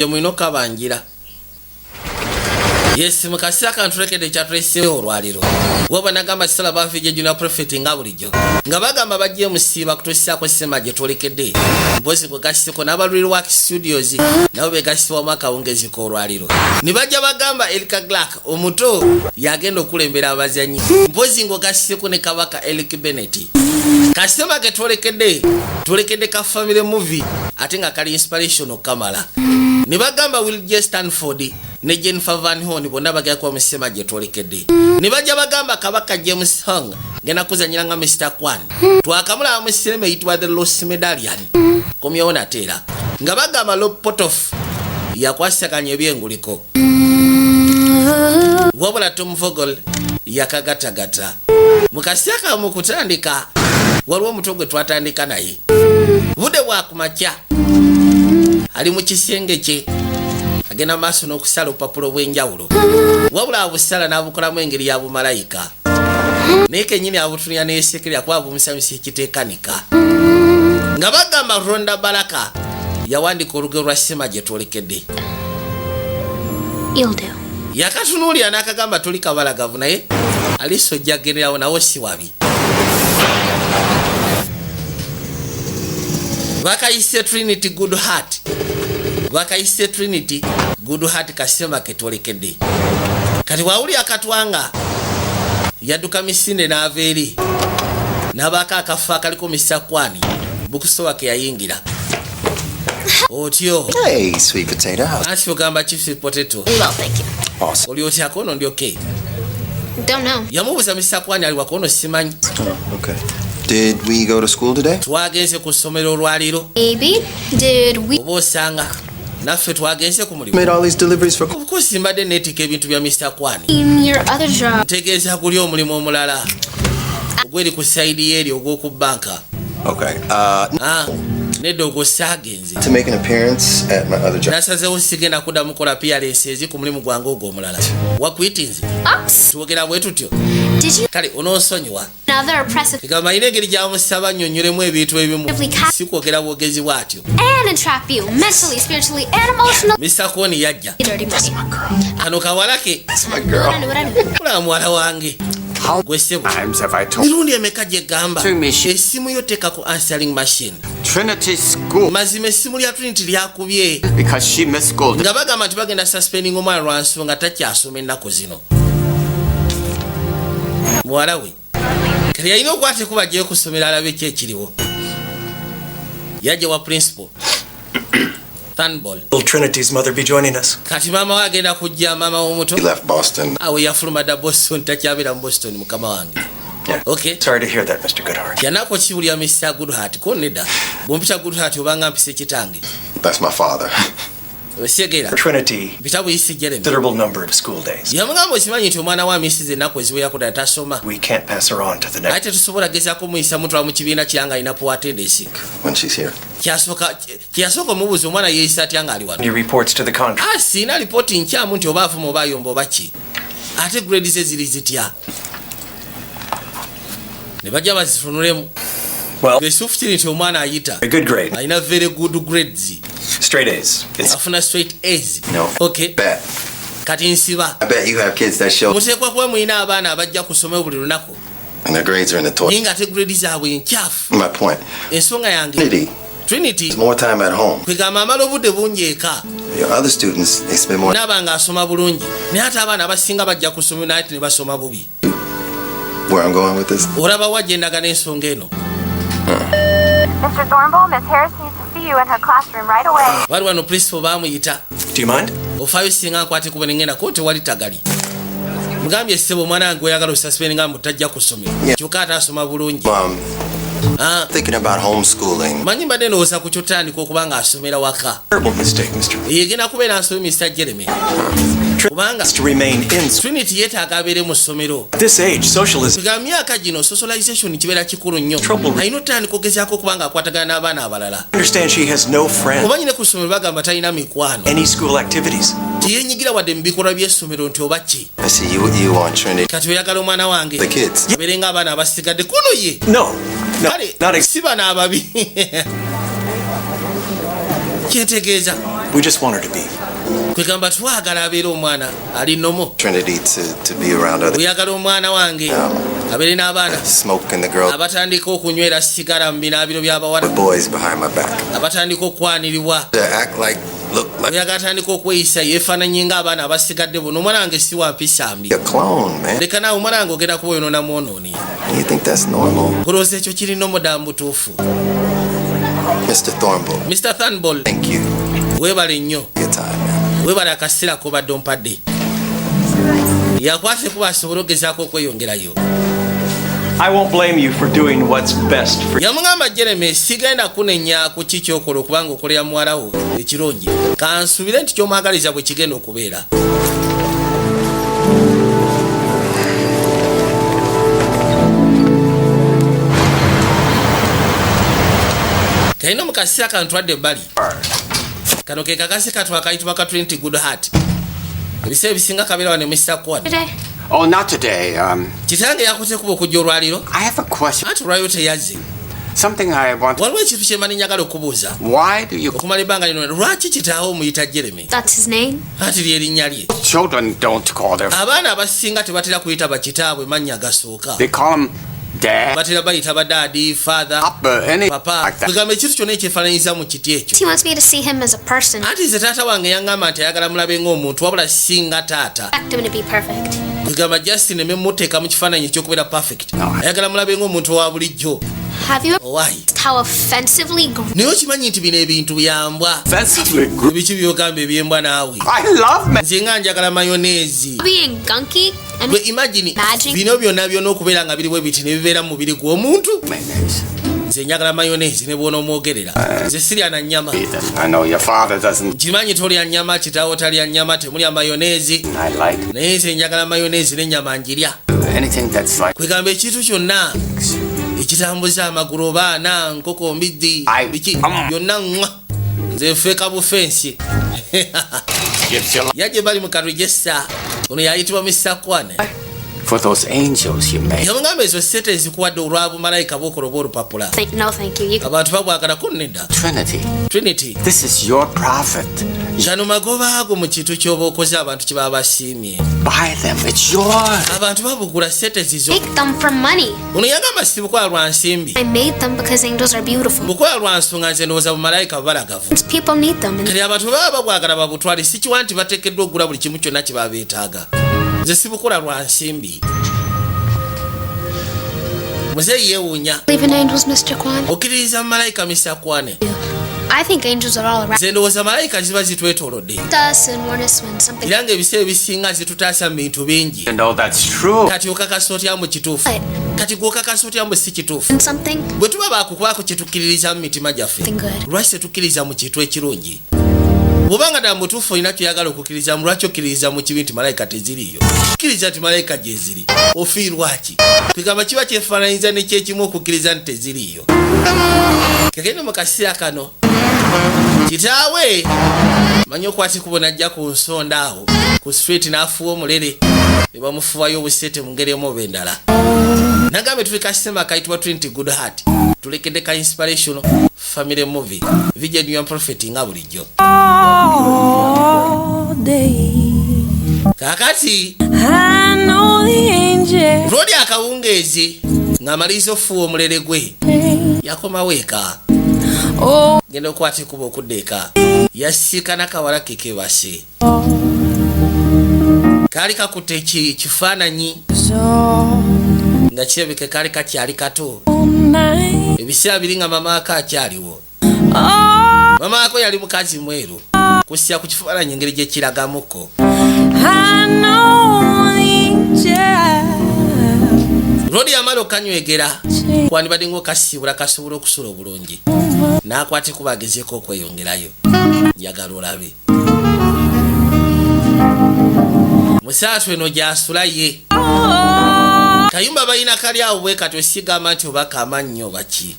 Mulina okabangira. Yes, mukasi akantulekedde kyatuleseewo olwaliro. Waba nagamba kisala bafije junior prophet nga bulijjo. Nga bagamba bajje musiiba kutuusaako sema gye twolekedde. Mpozi kwe gasiseko n'abalwiri wa studios nabo begasibwamu akawungezi k'olwaliro. Ne bajja bagamba Elika Clark omuto yagenda okulembera abazanyi. Mpozi ng'ogasiseko ne kabaka Eric Bennett. Kasema ke twolekedde ka family movie ate nga kali inspirational kamala. Ne bagamba Will J. Stanford ne Jennifer Van Horn bonna bagenda kuba musema gye twolekedde. Ne bajja bagamba kabaka James Hong ngenda kuzanyira nga Mr. Kwan. Twakamulaba mu sinema eyitibwa The Lost Medallion. Komyewo nateera. Nga bagamba Rob Potoff yakwasaganya ebyenguliko. Wabula Tom Vogel yakagatagata. Mukasi akamu kutandika waliwo omuto gwe twatandika naye. Budde bwakumakya ali mu kisenge kye agenda maaso n'okusala obupapulo bw'enjawulo. Wabula abusala n'abukolamu engeri ya bumalayika. Naye kennyini abutunira n'eyesekerera kuba bumusamisa ekiteekanika. Nga bagamba Ronda Baraka yawandiika olugero lwa sima gye twolekedde. Yakatunuulira n'akagamba tuli kabalagavu naye aliso ojja kugenderawo nawo si wabi. Bakayise Trinity Good Heart. Bakayise Trinity Good Heart kasema ke twolekedde. Kati wawuli akatwanga yadduka misinde n'aveeri n'abaka akafa akaliko Mr. Kwani bukusowa ke yayingira. Otyo. Hey, sweet potato. Asi ogamba chips potato. Well, thank you. Awesome. Oli otya kono ndi okay? Don't know. Yamubuuza Mr. Kwani ali wakono simanyi. Oh, okay. Did we go to school today? Twagenze ku ssomero olwaliro. Maybe. Did we? Oba osanga naffe twagenze ku mulimu. Made all these deliveries for... Of course mbadde neetika ebintu bya Mr. Kwani. In your other job. Ntegeeza guli omulimu omulala ogweri ku sayidi eri ogw'oku banka. Okay. Nedda ogwo saagenze. To make an appearance at my other job. Nasazeewo sigenda kuddamu kola PRS ezi ku mulimu gwange ogwo omulala. Wakwitinze. Oops. Twogera bwe tutyo. Did you? Kale onoonsonyiwa. Another oppressive. Kigamba ine engeri gyamusaba nnyonnyolemu ebintu ebimu. Si kwogera bwogezi bwatyo. And entrap you mentally, spiritually, and emotionally. Mr. Kwani yajja. Dirty money. Kano kawala ke. That's my girl. I knew. Mulaba muwala wange. Gwe ssebo. Times have I told Mirundi emeka gye gamba. Essimu yo teeka ku answering machine. Trinity School Mazima essimu lya Trinity lyakubye. because she missed school. Nga bagamba nti bagenda suspending omwana lwa nsonga takyasoma ennaku zino. Muwala we. Kati yalina okuba tekubajjayo kusomera alabe ki ekiriwo. Yajja wa principal. Thunball. Will Trinity's mother be joining us? Kati maama we agenda kujja maama w'omuto. He left Boston. Awe yafuluma dda Boston takyabeera mu Boston mukama wange. Yeah. Okay. Sorry to hear that, Mr. Goodhart. Yanako kiwulira Mr. Goodhart ko nedda. Bw'ompita Goodhart obanga mpise kitange. That's my father. Osegera. For Trinity, Mpita buyisi Jeremy. considerable number of school days. Yamugamba okimanyi nti omwana wa misize ennaku eziwerako ddala tasoma. We can't pass her on to the next. Ate tusobola gezaako muyisa mutwala mu kibiina kiranga alina poor attendance. When she's here. Kyasooka omubuuza omwana yeeyisa atya ng'ali wano. He reports to the contract. Siina lipooti nkyamu nti oba afuma oba ayomba oba ki. Ate grade ze ziri zitya. Ne bajja bazifunulemu. Well, Besufukire nti omwana ayita. a good grade. Alina very good grades. Straight A's. It's Afuna straight A's. No. Okay. Bet. Kati nsiba. I bet you have kids that show Muteekwa kuba mulina abaana abajja kusoma buli lunaku. and their grades are in the toilet. Naye ng'ate grade zaabwe nkyafu. My point. Ensonga yange. Trinity. There's more time at home. Kwegamba amala obudde bungi eka. Your other students, they spend more. N'aba ng'asoma bulungi. Naye ate abaana abasinga bajja kusoma naye ne basoma bubi. Where I'm going with this? Olaba wajja endaga n'ensonga eno. Mr. Thornbull, Miss Harris needs to see you in her classroom right away. Wali wano principal baamuyita. Do you mind? Ofaayo singa nkwate kuba ne ngenda ko tewali tagali. Mugambye ssebo omwana wange oyagala osuspend nga mutajja kusomera. Kyokka ate asoma bulungi. Mom, thinking about homeschooling. Manyi mbadde ndowooza ku kyotandika okuba ng'asomera waka. Terrible mistake, Mr. Yegenda kubeera nsomyi Mr. Jeremy. Kubanga To remain in school. Trinity yeetaaga abeere mu ssomero. At this age, socialism. Ga myaka gino socialization kibeera kikulu nnyo. Alina otandika okugezaako okuba ng'akwatagana n'abaana abalala. Understand she has no friends. Oba nyine ku ssomero bagamba talina mikwano. Any school activities. Tiyeenyigira wadde mu bikolwa by'essomero nti oba ki. I see you want Trinity. Kati oyagala omwana wange. The kids. Abeere ng'abaana abasigadde kuno ye. No. No. Kale Not si bana ababi. Kyentegeeza We just want her to be. kwegamba twagala abeera omwana ali nomo Trinity to be around other oyagala omwana wange abeere n'abaana smoking the girl abatandika okunywera sigara mu binaabiro by'abawala the boys behind my back. abatandika okwaniribwa To act like look like oyaga atandika okweyisa yeefaananyi ng'abaana abasigadde buno omwana wange si wampisa mbi a clone, man. leka naawe omwana wange ogenda kuba oyonoona mwonooni You think that's normal? kulowooza ekyo kirina omudamu butuufu Mr. Thornbull, Mr. Thornbull thank you weebale nnyo for your time, man. weebale akaseera kobadde ompadde yakwate kuba asobole ogezaako okweyongerayo I won't blame you for doing what's best for you. yamugamba Jeremy sigenda kunenya ku ki kyokola okubanga okolera muwalawo ekirungi kansubire nti kyomwagaliza bwe kigenda okubeera kalina mu kaseera kantwadde ebbali kano ke kakase katwa akayitibwa ka Trinity Good Heart ebiseera ebisinga kabeera wane Mr. Kwan Today? Oh, not today. kitange yakute kuba okujja olwaliro I have a question. anti olwaliro teyazze Something I want. waliwo ekintu kyemani njagala okubuuza Why do you okumala ebbanga lino lwaki kitaawo omuyita Jeremy That's his name? anti lyerinnya lye children don't call their? abaana abasinga tebatera kuyita bakitaabwe mannya gasooka They call him dad, batera bayita badaadi father papa, any papa like that. kwegamba ekintu kyonna ekyefaananyiza mu kiti ekyo He wants me to see him as a person. anti nze taata wange yaŋŋamba nti ayagala mulabe ng'omuntu wabula singa taata Expect him to be perfect. kwegamba Justin ememuteeka mu kifaananyi ekyokubeera perfect No. ayagala mulabe ng'omuntu wa bulijjo Have you ever owaayi noticed how offensively naye okimanyi nti bino ebintu byambwa Offensively gr- ebiki byogamba ebyembwa naawe I love men. nze nga njagala mayoneezi being gunky? I gwe mean, imagine Imagine. bino byonna byonna okubeera nga biriwo ebiti ne bibeera mu mubiri gw'omuntu Mayonnaise. nze njagala mayoneezi ne bwona omwogerera nze sirya na nnyama I know your father doesn't. kimanyi tolya nnyama kitaawo talya nnyama temulya mayoneezi I like naye nze njagala mayoneezi n'ennyama njirya anything that's like. kwegamba ekintu kyonna ekitambuza amagulu baana nkoko mbiddi Aye. biki byonna mwa nze nfeeka bufensi Gives you life. yajje bali mu karugesa ono yayitibwa Mr. Kwan For those angels you made. yamugamba ezo sente ezikuwadde olwa bumalayika bw'okola oba olupapula no, thank you. You can abantu babwagalako nedda Trinity. Trinity This is your profit. kano magoba ago mu kintu ky'oba okoze abantu kye baba basiimye Buy them. It's yours. abantu babugula sente zizo make them for money. ono yagamba si bukola lwa nsimbi I made them because angels are beautiful. bukola lwa nsonga nze ndowooza bumalayika bubalagavu People need them. And kati abantu baba babwagala babutwale si kiwa nti bateekeddwa okugula buli kimu kyonna kye baba beetaaga nze si bukola lwa nsimbi muzeeyi yeewuunya believe in angels, Mr. Kwan? okkiririza mu malayika Mr. Kwane I think angels are all around nze ndowooza malayika ziba zitwetoolodde us and warn us when something. era ng'ebiseera ebisinga zitutaasa mu bintu bingi You know that's true. kati okakasa otya mbu kituufu kati gwokakasa otya mbu si kituufu And something bwe tuba bakukwako kye tukkiririza mu mitima gyaffe good. lwaki tetukkiriza mu kintu ekirungi bw'obanga ddala mutuufu olina kyoyagala okukkiriza mu lwaki okkiririza mu kibi nti malayika teziriyo kkiriza nti malayika gye ziri ofiirwaki kwegamba kiba kyefaananyiza nekyekimu okukkiriza nti teziriyo kagenda mu kaseera kano kitaawe manyi okwati kubo najja ku nsonda awo ku street n'afuwa omulere ne bamufuwayo obusete mu ngeri emu oba endala nagambe tuli kasitema kayitibwa Trinity Good Heart tulekedde ka inspirational family movie Vision Your Prophet nga bulijjo kakati rodi akawungeezi ng'amaliriza ofuwa omulere gwe yakomawo eka genda okwata ekuba okudda eka yasiikana kawala ke kebase kaali kakutte kifaananyi nga kirabike kaali kakyali kato ebiseera biri nga mama ako akyaliwo mama ako yali mukazi mweru kusya ku kifaananyi engeri gye kiragamuko rodi yamala okanywegera kwandibadde ngaokasiibula kasobola okusula obulungi n'akwate kuba agezeeko okweyongerayo njagala olabe musaatu eno gyasula ye kayumba balina kali awo bwe kati osigamba nti obaka amannyo baki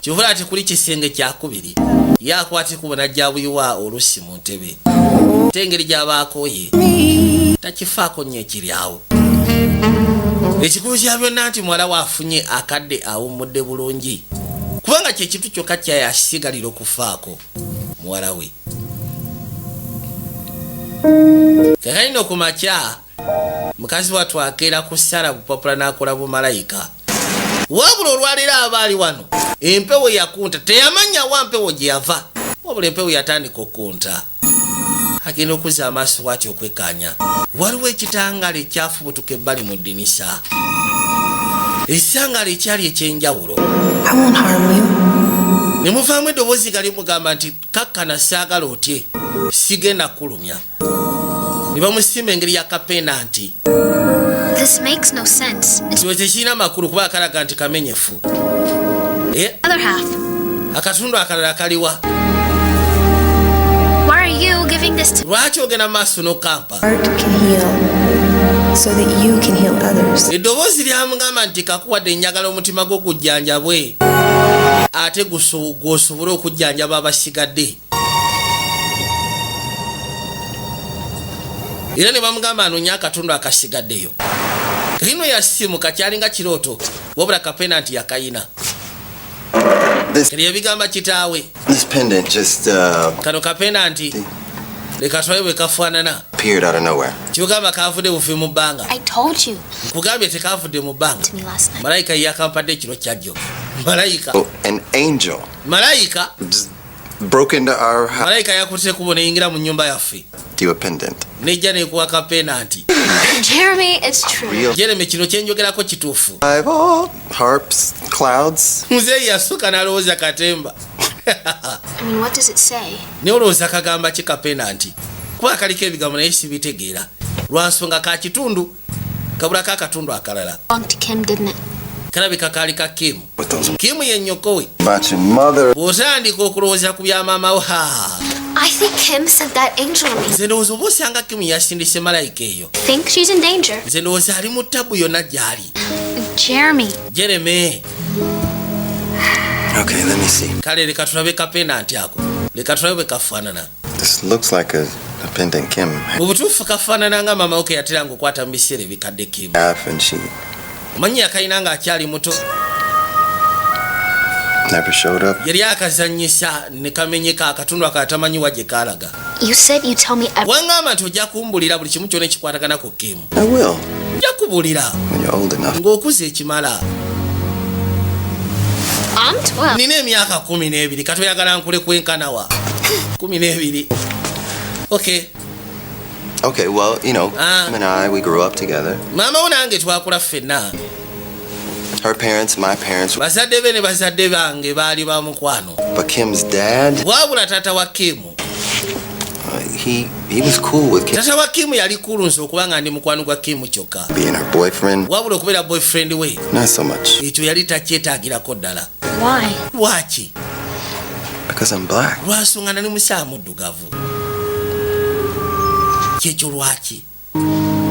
kivula ati kuli kisenge kyakubiri ye akwate kuba najja buyiwa olusi mu ntebe ate engeri gy'abaakooye takifaako nnyo ekiri awo ekikulu kya byonna nti muwala waafunye akadde awummudde bulungi kubanga kyekintu kyokka kyayasigalira okufaako muwala we Kakaino kumakya mukazi wattu akeera ku ssala bupapula n'akola bumalayika. Wabula olwaleero abaali wano empewo yakunta teyamanya wa mpewo gye yava wabula empewo yatandika okunta. Agenda okuzza amaaso bw'ati okwekkaanya. Waliwo ekitangaala ekyafubutuka ebbali mu ddinisa. Ekitangaala ekyali ekyenjawulo. Ne muvaamu eddoboozi gali mugamba nti kakkana saagala otye sigenda kulumya. Ne bamusimba engeri ya kapeena nti This makes no sense. It's kiwe tekirina makulu kuba akalaga nti kamenyefu. other half. Akatundu akalala kaliwa. Why are you giving this to Lwaki ogenda mu maaso n'okampa? Art can heal so that you can heal others. Eddoboozi lyamugamba nti kakuwadde njagala omutima gwo gujjanjabwe ate gw'osobole okujjanjaba abasigadde. Era ne bamugamba anoonya akatundu akasigaddeyo. Kino yasimuka kyalinga kirooto wabula kapeena nti yakayina. Kali yabigamba kitaawe. This pendant just Kano kapeena nti leka tulabe bwe kafaanana. appeared out of nowhere. Kyogamba kaavudde bufi mu bbanga. I told you Kugambye tekaavudde mu bbanga. to me last night. Malayika yakampadde ekiro kyajjo. Malayika. Oh, an angel Malayika. just broke into our house. Malayika yakutte kubo neyingira mu nnyumba yaffe. Do you a pendant? Nejja nekuwa kapeena nti Jeremy, it's true. Real. Jeremy kino kyenjogerako kituufu. Harps, clouds. Muzeeyi yasooka n'alowooza katemba. I mean, what does it say? Ne olowooza kagamba ki kapeena nti kuba kaliko ebigambo naye sibitegeera lwa nsonga ka kitundu kabulako akatundu akalala. Belonged to Kim, didn't it? Kalabika kaali ka Kimu. With those Kimu ye nnyoko we. about your mother. Bw'otandika okulowooza ku bya maama wo I think Kim sent that angel to me. nze ndowooza oba osanga Kimu yasindise malayika eyo. Think she's in danger. Nze ndowooza ali mu ttabu yonna gy'ali. Jeremy. Jeremy. Okay, let me see. Kale leka tulabe kapeena nti ako. Leka tulabe bwe kafaanana. This looks like a pendant Kim Mu butuufu kafaanana nga maama wo ke yateranga okwata mu biseera ebikadde Kimu. half, and she Omanyi yakayina ng'akyali muto. never showed up. Yali akazannyisa ne kamenyeka akatundu akatamanyiwa gye kaalaga. You said you'd tell me Wangamba nti ojja kumbulira buli kimu kyonna ekikwatagana ku Kimu. I will Ojja kubulira when you're old enough. ng'okuze ekimala. I'm 12. Nina emyaka 12 katoyagala nkule kwenkanawa. 12. Okay. Okay, well, you know, Kim and I, we grew up together. Maama wo nange twakula ffenna. Her parents, my parents. Bazadde be ne bazadde bange baali ba mukwano. But Kim's dad, Wabula taata wa Kimu. he was cool with Kim Taata wa Kimu yali kulunsi okuba nga ndi mukwano gwa Kimu kyokka. being her boyfriend. Wabula okubeera boyfriend we. Not so much. Ekyo yali takyetaagirako ddala. Why? Lwaki? Because I'm black. Lwansonga nali musaa muddugavu. Kyekyo lwaki?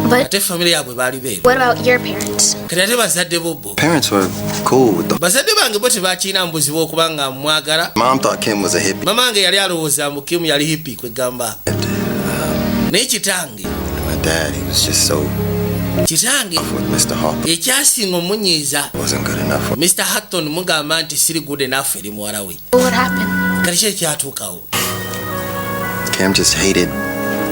But Ate famire yaabwe baali beeru. what about your parents? Kati ate bazadde bo bo. Parents were cool with the. Bazadde bange bo tebakiina mbuzi bw'okuba nga mwagala. Mom thought Kim was a hippie. Mama wange yali alowooza mbu Kimu yali hippi kwegamba. Naye kitange. My dad, he was just so Kitange with Mr. Hawk. ekyasinga omunyiiza Wasn't good enough for me. Mr. Hatton mugamba nti siri good enough eri muwala we. What happened? Kati ki ekyatuukawo? Kim just hated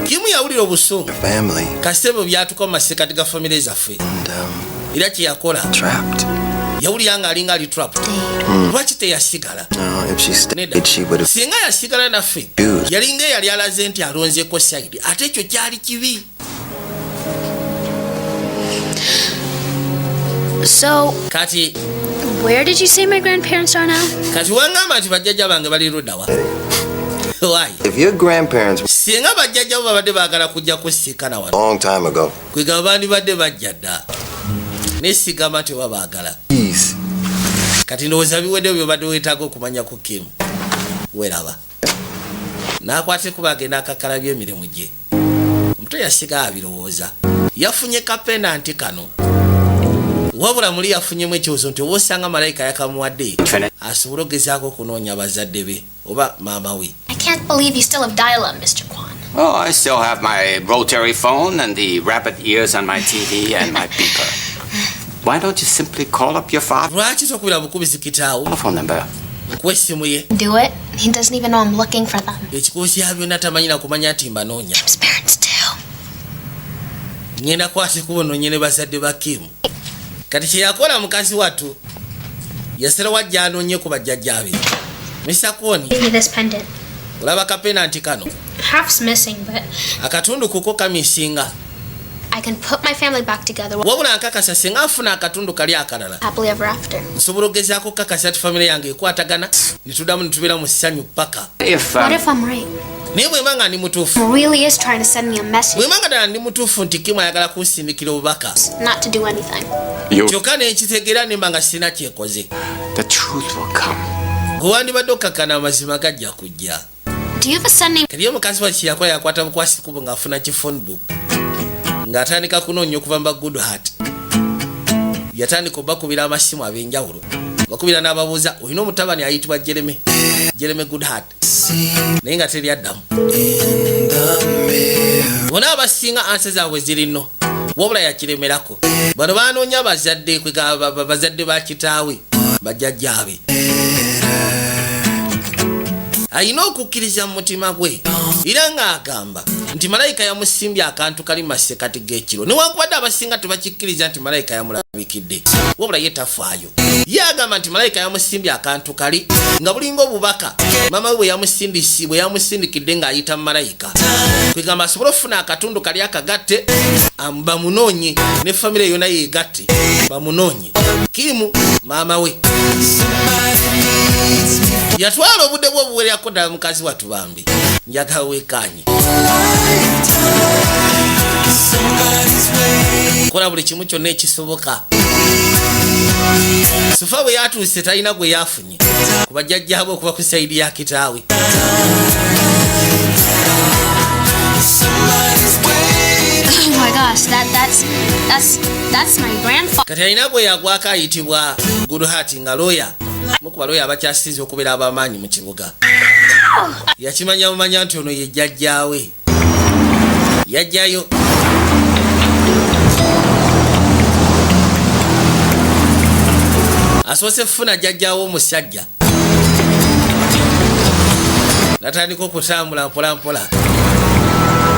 Kimu yawulira obusungu. her family Kasita ebyo byatuuka mu masekkati ga famire zaffe. and Era kye yakola trapped. yawulira ng'alinga ali trapped. Lwaki teyasigala? If she Nedda. stayed, she would have. Singa yasigala naffe Dude. yalinga eyali alaze nti alonzeeko sayidi ate ekyo kyali kibi. So, Kati where did you say my grandparents are now? kati wangamba nti bajjajja bange bali luddawa. Why? If your grandparents Singa bajjajja bo babadde baagala kujja kusiikana wano long time ago, kwegamba bandibadde bajja dda naye sigamba nti oba baagala. please. Kati ndowooza biweddewo byobadde weetaaga okumanya ku Kimu. Weraba n'akwate kuba agenda akakalabya emirimu gye. Omuto yasiga abirowooza. Yafunye kapeena nti kano. Wabula muli yafunyemu ekyozo nti oba osanga malayika yakamuwadde asobole ogezaako okunoonya bazadde be oba maama we. I can't believe you still have dial-up, Mr. Kwan. Oh, I still have my rotary phone and the rabbit ears on my TV and my beeper. Why don't you simply call up your father? Lwaki tokubira bukubizi kitaawo Phone number. kuwa essimu ye? Do it. He doesn't even know I'm looking for them. Ekikuusi ya byonna tamanyi na kumanya nti mbanoonya. Kim's parents did. ngenda kwati kubono nyene bazadde ba Kim kati kye yakola mukazi watu yasera wajja anonye ku bajjajjabe Mr. Kwon Give me this pendant. olaba kapena anti kano Half's missing, but akatundu kuko kamisinga I can put my family back together wabula nkakasa singa afuna akatundu kali akalala happily ever after. nsobola ogezaako kakasa ati famire yange ekwatagana nituddamu nitubeera mu ssanyu paka What if I'm right? naye bwemanga ndi mutuufu He really is trying to send me a message bwemanga ddala ndi mutuufu nti Kim ayagala kunsindikira obubaka not to do anything. kyokka nenkitegeera nemba nga sirina kyekoze The truth will come. gwe wandibadde okkakkana amazima gajja kujja Do you have a son named kati ye mukazi wa kiyakola yakwata bukwasi kubo ng'afuna ki phone book ng'atandika kunoonya okuva mba good heart yatandika obakubira amasimu ab'enjawulo bakubira n'ababuuza olina omutabani ayitibwa Jeremy good heart naye nga teri addamu bona abasinga ansa zaabwe ziri nno wabula yakiremerako bano baanoonya bazadde ba kitaawe bajjajjaabe ayina okukkiriza mu mutima gwe era ng'agamba nti malayika yamusimbye akantu kali masekati g'ekiro newankubadde abasinga tebakikkiriza nti malayika yamulabikidde wabula ye tafaayo ye agamba nti malayika yamusimbye akantu kali nga bulinga obubaka mama we bwe yamusindikidde ng'ayita mu malayika kwegamba asobole okufuna akatundu kali akagatte bamunoonye ne famire yonna yeegatte bamunoonye Kimu maama we yatwala obudde bwe obuwererako ddala mukazi watu bambi njagala weekanye kola buli kimu kyonna ekisoboka sufa bwe yatuuse talina gwe yafunye ku bajjajjaabwe okuba ku saidi ya kitaawe Oh my gosh, that's my grandfather. kati alina gwe yagwako ayitibwa good heart nga lawyer mukuba lawyer abakyasinze okubeera abamaanyi mu kibuga yakimanya bumanya nti ono ye jjajjaawe yajjayo asoose kufuna jjajjaawe omusajja natandika okutambula mpolampola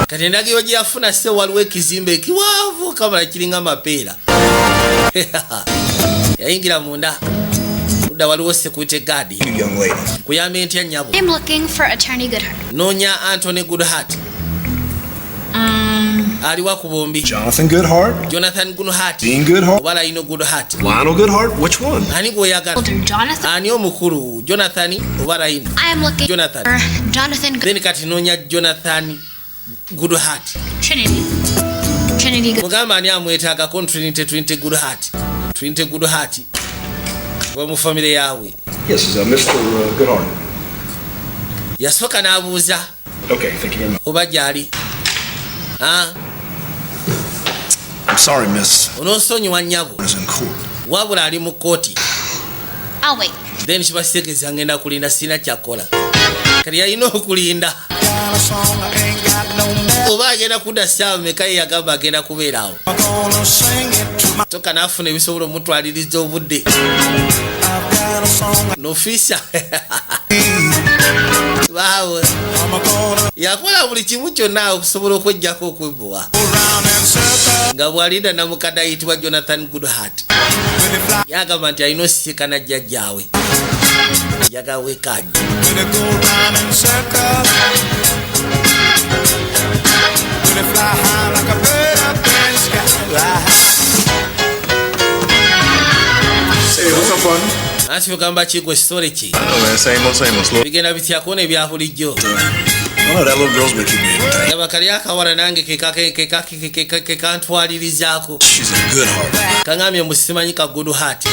kati endagiro gye yafuna se waliwo ekizimbe ekiwaavu kamala kiringa mapeera yayingira munda udda waliwo security guard kuyamba entya nnyabo I'm looking for Attorney Goodheart. noonya Anthony Goodheart aliwa ku bombi Jonathan Goodheart? Jonathan Goodheart Dean Goodheart? oba Lionel Goodheart Lionel Goodheart? Which one? ani gweoyagala Older Jonathan. ani omukulu Jonathan oba Lionel I am looking Jonathan. for Jonathan then kati noonya Jonathan Goodheart Trinity. Trinity Good. mugamba ani amwetaagako Trinity Goodheart wa mu famire yaabwe Yes, is Mr. Goodheart. yasooka n'abuuza Okay, thank you very much. oba gyali I'm sorry, miss. onoosonyiwa nnyabo Is in court. wabula ali mu kooti I'll wait. then kibasitegeeza ngenda kulinda sirina kyakkola kati yalina okulinda oba agenda kudda ssaawa meka ye yagamba agenda kubeera awo toka n'afuna ebisobola omutwaliriza obudde nofisa baawe yakola buli kimu kyonna okusobola okwejjako okwebowa nga bwalinda namukadde ayitibwa Jonathan Goodheart yagamba nti alina osisinkana jjajjaawe njagala weekanye Hey, what's up, partner? ansi ogamba kigwe story ki Oh, man, same old, slow. bigenda bityako nebya bulijjo I know that little girl's been keeping me entertained. yaba kali akawala nange kekantwalirizaako She's a good heart. kaŋambye mbu simanyi ka Goodheart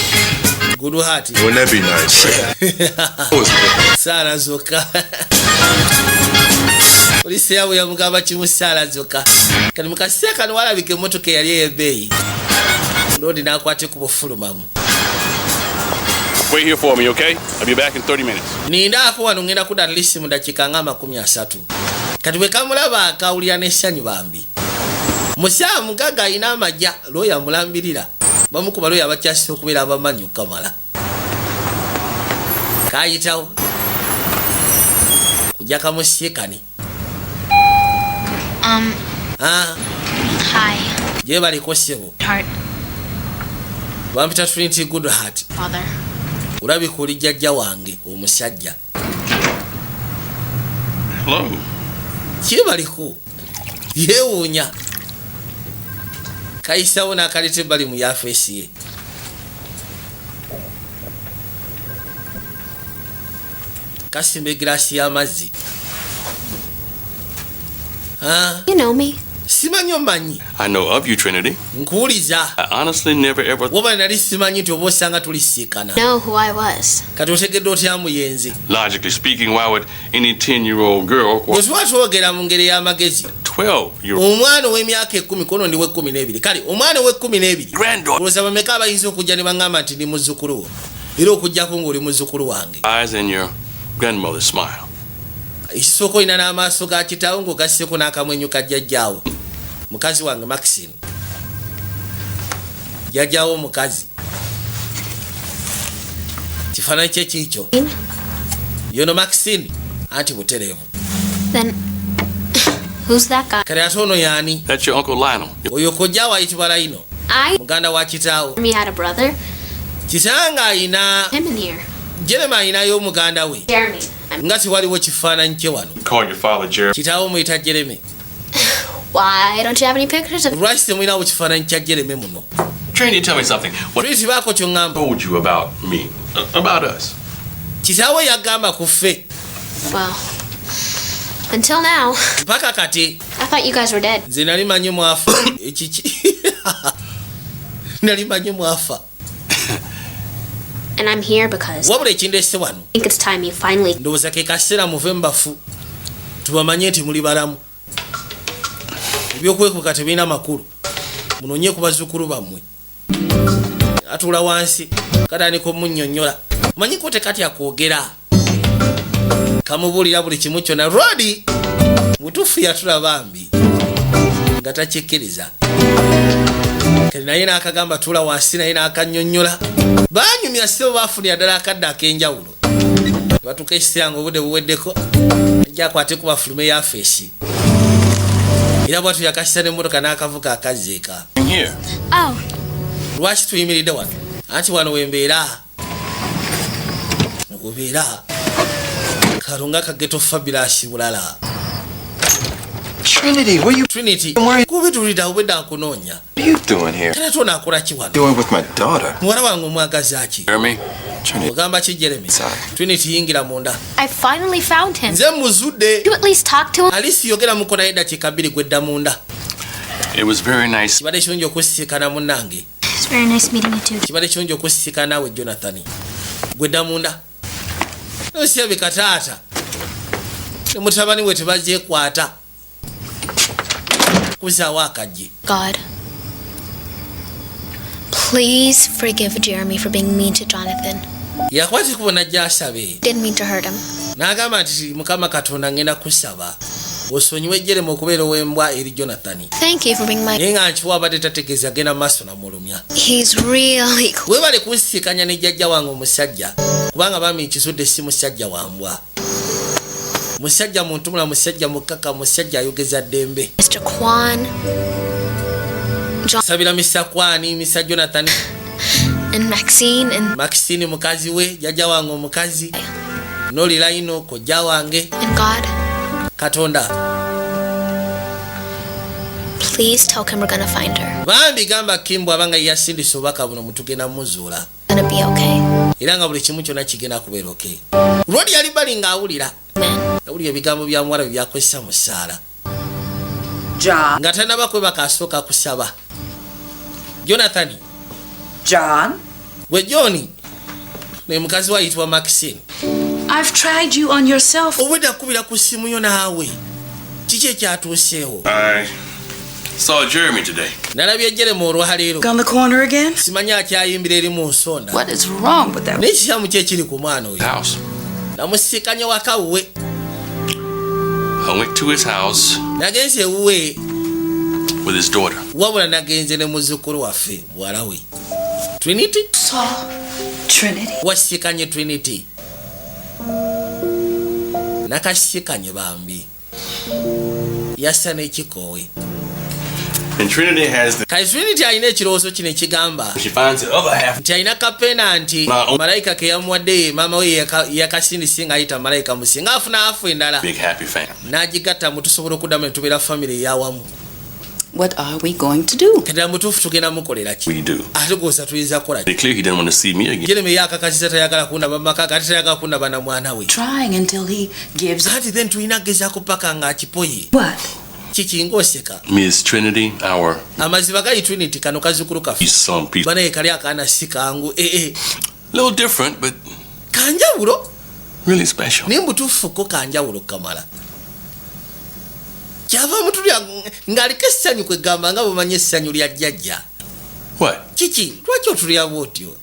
Wouldn't that be nice? saala zokka polisi yabwe yamugamba kimu saala zokka kati mukaseera kano walabika emmotoka eyali ey'ebbeeyi loodi n'akwate ku bufulumamu Wait here for me, okay? I'll be back in 30 minutes. nindaako wano ngenda kudda at least mu dakiika nga 30 kati bwe kamulaba akawulira n'essanyu bambi musaa mugaga alina amajja looyo amulambirira bamukuba looyo abakyasisa okubeera abamanyi okukamala kayitawo kujja kamusiekani Hi. Je baliko ssebo. Heart, Bampita Trinity Goodheart. father. Olabika oli jjajja wange omusajja. Hello. Je baliko. Yeewuunya. Kayisawo n'akalete bali mu yafeesi ye. Kasimba egiraasi y'amazzi. You know me. Simanyi omanyi. I know of you, Trinity. Nkuwuliza. I honestly never ever. Woba nali simanyi nti oba osanga tulisiikana. Know who I was. Kati otegedde otya muyenzi. Logically speaking, why would any 10-year-old girl Bwe tuba twogera mu ngeri y'amagezi. 12-year-old Omwana ow'emyaka 10 kono ndi we12. Kale omwana ow'e12. granddaughter Olowooza bameka abayinza okujja ne baŋŋamba nti ndi muzzukulu wo. Era okujjako ng'oli muzzukulu wange. eyes and your grandmother's smile? Ekisooka olina n'amaaso ga kitaawo ng'ogasseko n'akamwenyu ka jjajjaawo. Mukazi wange Maxine. Jjajjaawo omukazi. Kifaananyi kye kiikyo. Yono Maxine anti butereevu. Then, who's that guy? Kale ate ono y'ani? That's your Uncle Lionel. Oyo kojjaawo ayitibwa Lino. Muganda wa kitaawo. Me had a brother. Kitange ayina Him in here. Jeremy ayinayo omuganda we. Jeremy. Nga tewaliwo kifaananyi kye wano. Call your father Jeremy. Kitaawo muyita Jeremy. Why don't you have any pictures of Lwaki temulinawo kifaananyi kya Jeremy muno? Trinity, tell me something. What Trinity baako ky'oŋŋamba. told you about me? About us? Kitaawo yagamba ku ffe. Well, until now, Mpaka kati. I thought you guys were dead. Nze nali manyi mwafa. Ekiki. Nali manyi mwafa. And I'm here because I Wabula ekindese wano. think it's time you finally. Ndowooza ke kaseera muve mu bafu. Tubamanye nti muli balamu. Ebyokwekuka tebirina makulu. Munoonye ku bazzukulu bammwe. Atuula wansi. Katandika omunnyonnyola. Manyiko tekatya kwogera. Kamubuulira buli kimu kyonna. Rodi! Mutuufu yatula bambi. Nga takyekkereza. Kale naye n'akagamba tuula wansi naye n'akannyonnyola. Baanyumya ssebo baafunira ddala akadde ak'enjawulo. Batuuka ekiseera ng'obudde buweddeko. Ajja akwate ku bafulume ya feesi. Era bwatu yakasisa n'emmotoka n'akavuga akazzeeka. Here. Oh, Lwaki tuyimiridde wano? Anti wano wembeera. Obeera. Kalunga kageto fabulous bulala. Trinity, what are you Trinity. What Kubi tulida obedda nkunoonya. doing here? Era tona akola ki wano? Doing with my daughter. Muwala wange omwagaza ki? Jeremy. Trinity. Ogamba ki Jeremy? Trinity yingira munda. I finally found him. Nze muzudde. You at least talk to him. Alisi yogera muko naye eddakiika 2 gwedda munda. It was very nice. Kibadde kirungi okusisikana munnange. It's very nice meeting you too. Kibadde kirungi okusisikana naawe Jonathan. Gwedda munda. Osirabika taata. Ne mutabani we tebagyekwata. Kusaawo akajje. God, please forgive Jeremy for being mean to Jonathan. Yakwata ekubo najja asabe. Didn't mean to hurt him. N'agamba nti Mukama Katonda ngenda kusaba. Osonyiwe Jeremy okubeera ow'embwa eri Jonathan. Thank you for being my. Naye nga nkiwa abadde tategeeza agenda maaso namulumya. He's really cool. Weebale kunsisikanya ne jjajja wange omusajja. Kubanga bami nkisudde si musajja wa mbwa. Musajja muntumula, musajja mukkaka, musajja ayogeza ddembe. Mr. Kwan. John Sabira Mr. Kwani, Mr. Jonathan. and Maxine and Maxine mukazi we, jjajja wange omukazi. Noli Lino kojja wange. God. Katonda. Please tell Kim we're gonna find her. Bambi gamba Kimbo abanga yasindise obubaka buno mutugenda muzuula. Gonna be okay. Era nga buli kimu kyonna kigenda kubeera okay. Rodi yali bali ng'awulira. Man. Awulira ebigambo bya muwala bye byakozesa mu ssaala. John. Nga tannaba kwebaka asooka kusaba. Jonathan. John? Gwe John. Ne mukazi we ayitibwa Maxine. I've tried you on your cell phone. Obwedda kubira ku ssimu yo naawe. Kiki ekyatuuseewo? I saw Jeremy today. Nalabye Jeremy olwaleero. On the corner again? Simanyi akyayimbira eri mu nsonda. What is wrong with that? Naye kikyamu ki ekiri ku mwana oyo? House. Namusisikanya waka wuwe. I went to his house Nagenze ewuwe. with his daughter. Wabula nagenze ne muzzukulu waffe muwala we. Trinity? Saw Trinity. Wasisikanye Trinity. Nakasisikanye bambi. Yassa n'ekikoowe. And Trinity has the... Trinity alina ekirowoozo kino ekigamba She finds the other half. nti alina kapena nti malayika ke yamuwadde maama we yakasindise nga ayita malayika musinga afuna afu endala Big happy family. n'agigatta mu tusobola okuddamu ne tubeera famire eyawamu. What are we going to do? Kati mutuufu tugenda mukolera ki? We do. Ate gwosa tuyinza kukola ki? It's clear he didn't want to see me again. Jeremy yakakasiza tayagala kundaba maka ate tayagala kundaba na mwana we. Trying until he gives. Ati then tulina gezaako paka ng'akipoye. What? Kiki ng'oseka. Miss Trinity, our... Amaziba gali Trinity kano kazukulu kafe. Some people... Bana ye kali akaana si kangu. Little different, but... Kanjawulo. Really special. Naye mutuufu ko kanjawulo kamala. Kyava mutulya ng'aliko essanyu kwegamba nga bw'omanyi essanyu lya jjajja. What? Kiki lwaki otulya bw'otyo?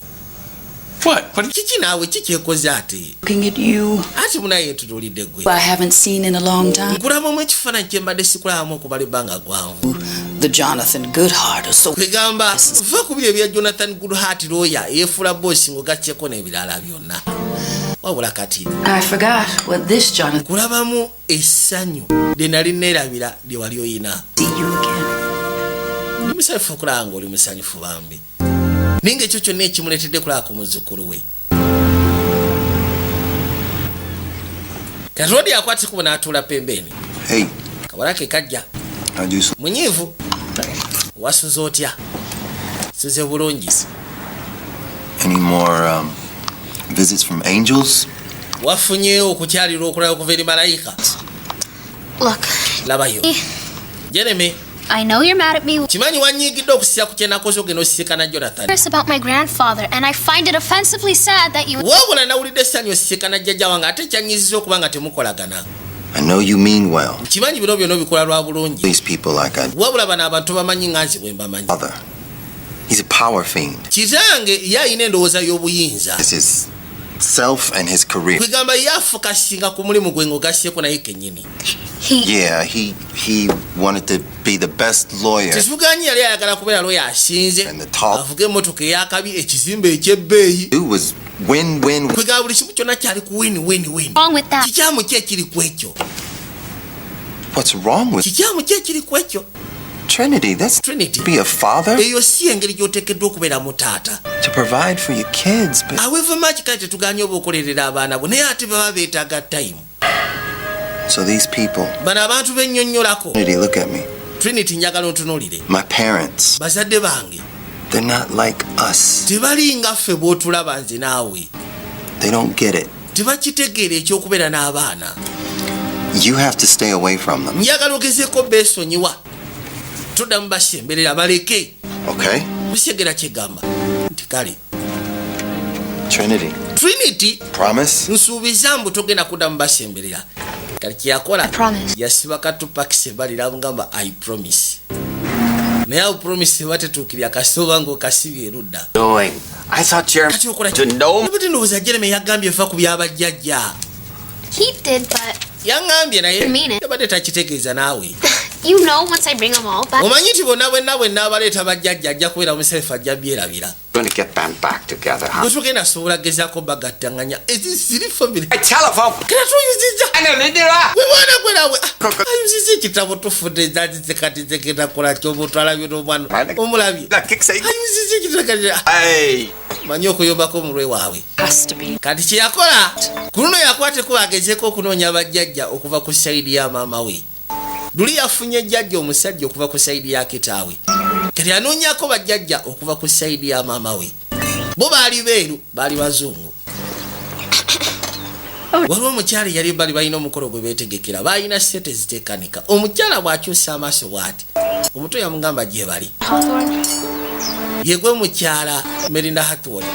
What? Kiki naawe kikyekoze ate? Looking at you. Ati munaye tutulidde gwe. I haven't seen in a long time. Nkulabamu ekifaananyi kye mbadde sikulabamu okubala ebbanga gwanvu. The Jonathan Goodhart so. Kwegamba va ku biri ebya Jonathan Goodhart lawyer yeefula boosi ng'ogatyeko n'ebirala byonna. Wabula kati. I forgot what this Jonathan. Nkulabamu essanyu lye nali neerabira lye wali oyina. See you again. Ndi musanyufu okulaba ng'oli musanyufu bambi. Naye ng'ekyo kyonna ekimuleetedde kulaba ku muzzukulu we. Kati Rodi akwata kubo n'atuula pembeni. Hey. Kawala ke kajja. Munyiivu. Wasuze otya? Suze bulungi. Any more visits from angels? Wafunyeewo okukyalira okulaba okuva eri malayika? Look. Labayo. Jeremy. I know you're mad at me. Kimanyi wanyiigidde okusika ku kye nakoze ogenda osisinkana Jonathan. About my grandfather, and I find it offensively sad that you. Wabula nawulidde essanyu osisinkana jjajja wange ate kyanyiziza okuba nga temukolagana. I know you mean well. Kimanyi bino byonna obikola lwa bulungi. These people like I. Wabula bano abantu bamanyi nga nze bwe mbamanyi. Father. He's a power fiend. Kitange ye alina endowooza y'obuyinza. This is self and his career. Kwegamba ye afokasinga ku mulimu gwe ng'ogasseko naye kennyini. Yeah, he wanted to be the best lawyer. Tetuganyi yali ayagala kubeera lawyer asinze. And the top. Avuga emmotoka ey'akabi ekizimbe eky'ebbeeyi. It was win-win. Kwegamba buli kimu kyonna kyali ku win-win-win. Wrong with that. Kikyamu ki ekiri ku ekyo? What's wrong with Kikyamu ki ekiri ku ekyo? Trinity? That's Trinity. Be a father? Eyo si engeri gy'oteekeddwa okubeera mu taata. To provide for your kids, but... However much kale tetuganye oba okulerera abaana bo naye ate baba beetaaga time. So these people... Bano abantu bennyonnyolako. Trinity, look at me. Trinity njagala ontunuulire. My parents. Bazadde bange. They're not like us. Tebali nga ffe b'otulaba nze naawe. They don't get it. Tebakitegeera ekyokubeera n'abaana. You have to stay away from them. Njagala ogezeeko beesonyiwa. Toddamu basemberera baleke. Okay? Musyegera kyegamba. Nti kale. Trinity. Promise? Nsuubiza mbu togenda kuddamu basemberera. Kale kyeyakola yasiba katupakisi balira ngamba I promise. Naye awo promise eba tetuukirira kasooba ng'okasibye erudda. I thought Jeremy to know. Nobody knows that Jeremy yagambye fa ku byabajjajja. He did, but Yangambye naye mean it. tebadde takitegeeza naawe. You know once I bring them all back. Omanyi nti bonna bwenna abaleeta bajjajja ajja kubeera omusefu ajja byerabira. Going to get them back together, huh? Gwe tugenda asobola gezaako bagattanganya ezisiri family. A telephone. Kera tuyuzizza. Anonidira. Gwe mwana gwe naawe ayuzizza ekitabo tufudde ezazizze kati zegenda kola kyobutwalabye n'omwana omulabye. Ayuzizza ekitabo. Manyi okuyombako omulwe waabwe. Kati kye yakola ku luno yakwateko agezeeko okunoonya bajjajja okuva ku sayidi ya maama we. Luli yafunye jjajja omusajja okuva ku sayidi ya kitaawe. Kati anoonyako bajjajja okuva ku sayidi ya maama we. Bo baali beeru, baali bazungu. Waliwo omukyala yali bali balina omukolo gwe beetegekera. Baalina ssente ziteekanika. Omukyala bw'akyusa amaaso bw'ati. Omuto yamugamba gye bali. Yegwe mukyala Melinda Hathaway.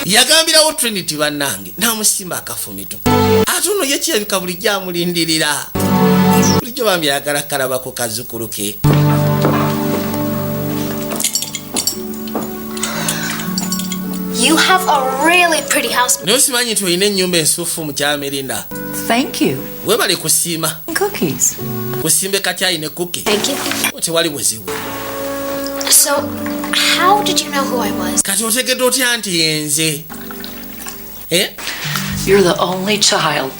Yagambirawo Trinity bannange n'amusimba akafumito. Ate ono ye kirabika bulijjo amulindirira. Bulijjo bambi ayagala kalabako kazzukulu ke. You have a really pretty house. Naye osimanyi nti olina ennyumba ensuufu mukyala Melinda. Thank you. Weebale kusiima. Cookies. Kusimbe katyayi ne kuki. Thank you. Tewali buzibu. So, how did you know who I was? Kati otegedde otya nti yenze? You're the only child.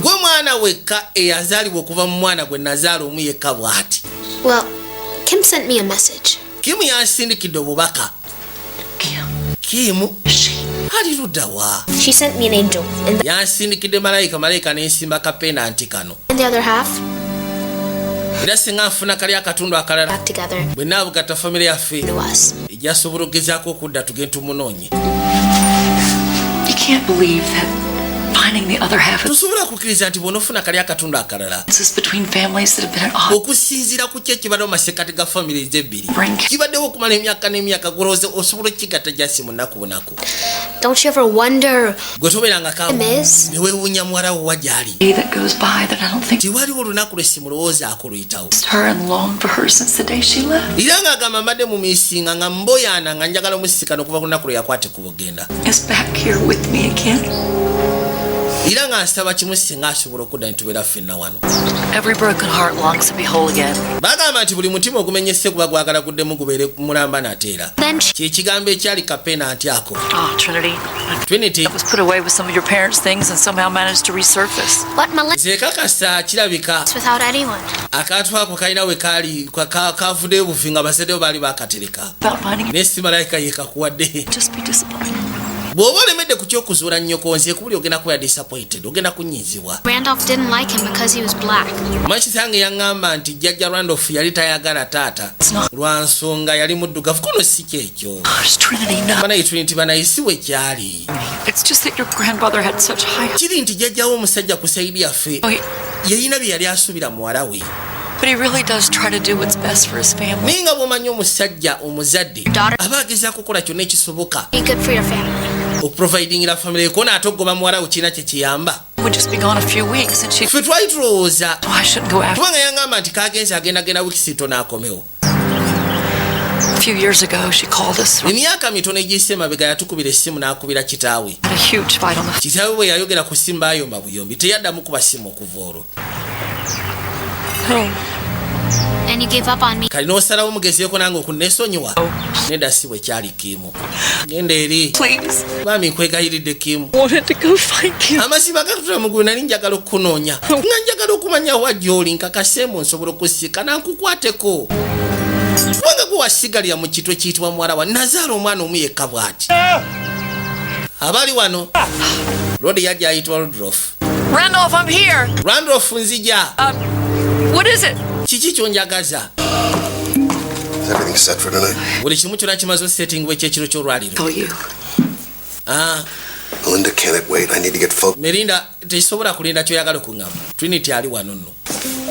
Gwe mwana wekka eyazaalibwa okuva mu mwana gwe nazaala omu yekka bw'ati. Well, Kim sent me a message. Kim yansindikidde obubaka. Kim? Ali ludda wa? She sent me an angel. And Yansindikidde malayika n'ensimba kapenanti kano. the other half, Era singa nfuna kali akatundu akalala. back together Bwe naabugatta famire yaffe. to us. Ejja sobola okugezaako okudda tugende tumunoonye. You can't believe that finding the other half of Tosobola kukkiriza nti bw'onofuna kali akatundu akalala. is between families that have been at odds. Okusinziira ku kye kibadde mu masekati ga famire ezebbiri. Kibaddewo okumala emyaka n'emyaka gwolowooza osobola okkigatta gyasi mu nnaku bunaku. Don't you ever wonder Gwe tobeerangako awo. Miss? Ne weewuunya muwala wo wa gy'ali. Day that goes by that I don't think Tewaliwo olunaku lwe simulowoozaako luyitawo. it's her and long for her since the day she left. Era ng'agamba mbadde mu misinga nga mboyaana nga njagala omusisikano okuva ku lunaku lwe yakwate ku bugenda. Is back here with me again. Era nga nsaba kimu singa asobola okudda ne tubeera ffenna wano. Every broken heart longs to be whole again. Bagamba nti buli mutima ogumenyese kuba gwagala guddemu gubeere mulamba nateera. Kye kigambo ekyali kapenanti ako. Oh, Trinity. Trinity. I was put away with some of your parents' things and somehow managed to resurface. What Melinda Zeekakasa kirabika without anyone? akantu ako kalina we kaali kavuddeyo bufi nga baseddeyo baali bakatereka. About finding it. Naye si malayika yeekakuwadde. Just be disappointed. Bw'oba olemedde ku ky'okuzuula nnyoko nze kubuli ogenda kubeera disappointed, ogenda kunyizibwa. Randolph didn't like him because he was black. Makisange yaŋŋamba nti jjajja Randolph yali tayagala taata lwa nsonga yali muddugavu. Kono si kyekyo. Gosh, Trinity, no. Banayi Trinity banayi si we kyali. It's just that your grandmother had such high... Kiri nti jjajjawo omusajja ku sayidi yaffe Oh, yalina bye yali asuubira muwala we. but he really does try to do what's best for his family. Naye nga bw'omanyi omusajja omuzadde aba agezaako okukola kyonna ekisoboka Be good for your family. okuprovidingira famire ko n'ate ogoba muwala we kirina kye kiyamba. Would just be gone a few weeks and she... Ffe twali tulowooza So I shouldn't go after... kubanga yaŋŋamba nti kagenze agendagenda wiikisi ntono akomewo. A few years ago, she called us. Emyaka mitono egiyise emabega yatukubira essimu n'akubira kitaawe. Had a huge fight on the... Kitaawe bwe yayogera ku ssimu baayomba buyombi teyaddamu kuba ssimu okuva olwo. And you gave up on me. Kali n'osalawo mugezeeko nange okunneesonyiwa. Nedda si bwe kyali Kimu. Genda eri. Please. Bami nkwegayiridde Kimu. Wanted to go find you. Amasiba gatutula mugulu nali njagala okukunoonya. Nga njagala okumanya wa gy'oli nkakaseemu nsobola okusiika nankukwateko. Kubanga gwe wasigalira mu kitwe kiyitibwa muwala wa nazaala omwana omu yekka bw'ati. Abali wano. Lodi yajja ayitibwa Rudolph. Randolph, I'm here. Randolph nzija. What is it? Kiki kyonjagaza? Is everything set for tonight? Buli kimu kyonna kimaze osetting bw'ekyekiro ky'olwaliro. Call you. Melinda, can't it wait? I need to get focused. Melinda tekisobola kulinda kyoyagala okuŋŋamba. Trinity ali wano nno.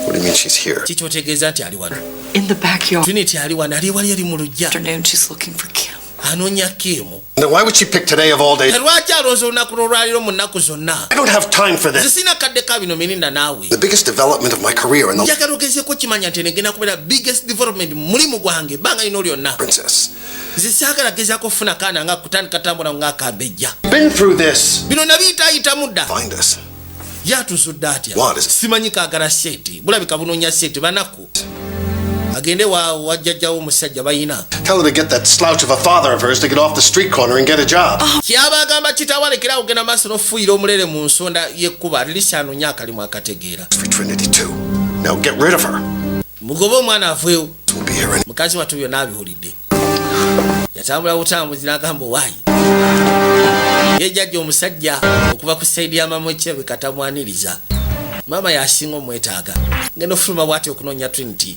What do you mean she's here? Kiki otegeeza nti ali wano? In the backyard. Trinity ali wano, ali wali ali mu luggya. Afternoon, she's looking for Kim. Anoonya Kimu. Now, why would she pick today of all days? Lwaki alonze olunaku lw'olwaliro mu nnaku zonna? I don't have time for this. Zisina kadde ka bino Melinda naawe. The biggest development of my career and the Njagala ogezeeko kimanya nti negenda kubeera biggest development mu mulimu gwange ebbanga lino lyonna. princess. Nze saagala gezaako okufuna kaana nga kutandika tambula ng'akabejja. Been through this. Bino nabiyitaayitamu dda. Find us. Yatuzudde atya? What is it? Simanyi kaagala sente. Bulabika bunoonya sente banaku. Agende wa jjajjawo omusajja bayina. Tell her to get that slouch of a father of hers to get off the street corner and get a job. Kyaba agamba kitaawe alekera okugenda maaso n'ofuuyira omulere mu nsonda y'ekkuba alirisi anoonya akalimu akategeera. For Trinity too. Now get rid of her. Mugobe omwana aveewo. We'll be here any... Mukazi wattu byonna abiwulidde. Yatambula butambuzi n'agamba owaayi. Ye jjajja omusajja okuva ku sayidi y'amamu ekyebwe katamwaniriza. Maama yasinga omwetaaga. Ngenda ofuluma bw'ati okunoonya Trinity.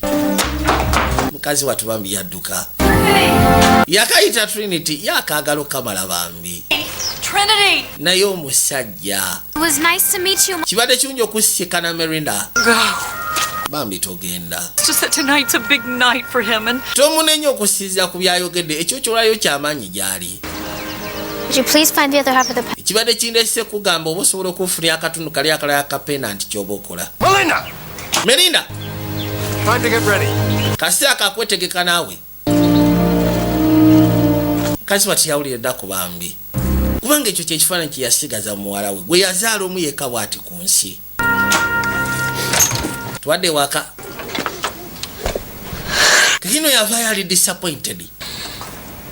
Mukazi wattu bambi yadduka. Yakayita Trinity yakaagala okamala bambi. Trinity! Naye omusajja. It was nice to meet you. Kibadde kirungi okusikana Melinda. Go. Bambi togenda. It's just that tonight's a big night for him and... Tomunenya okusinziira ku byayogedde ekyo kyolwayo ky'amaanyi gy'ali. Would you please find the other half of the... Kibadde kindeese kugamba oba osobola okufunira akatundu kali akalala ka penanti ky'oba okola. Melinda! Time to get ready. Kaseera kakwetegeka naawe. Mukazi wattu yawulira dda ku bambi. Kubanga ekyo kyekifaananyi kye yasigaza muwala we. Gwe yazaala omu yekka bw'ati ku nsi. Twadde waka. Kino yavaayo ali disappointed.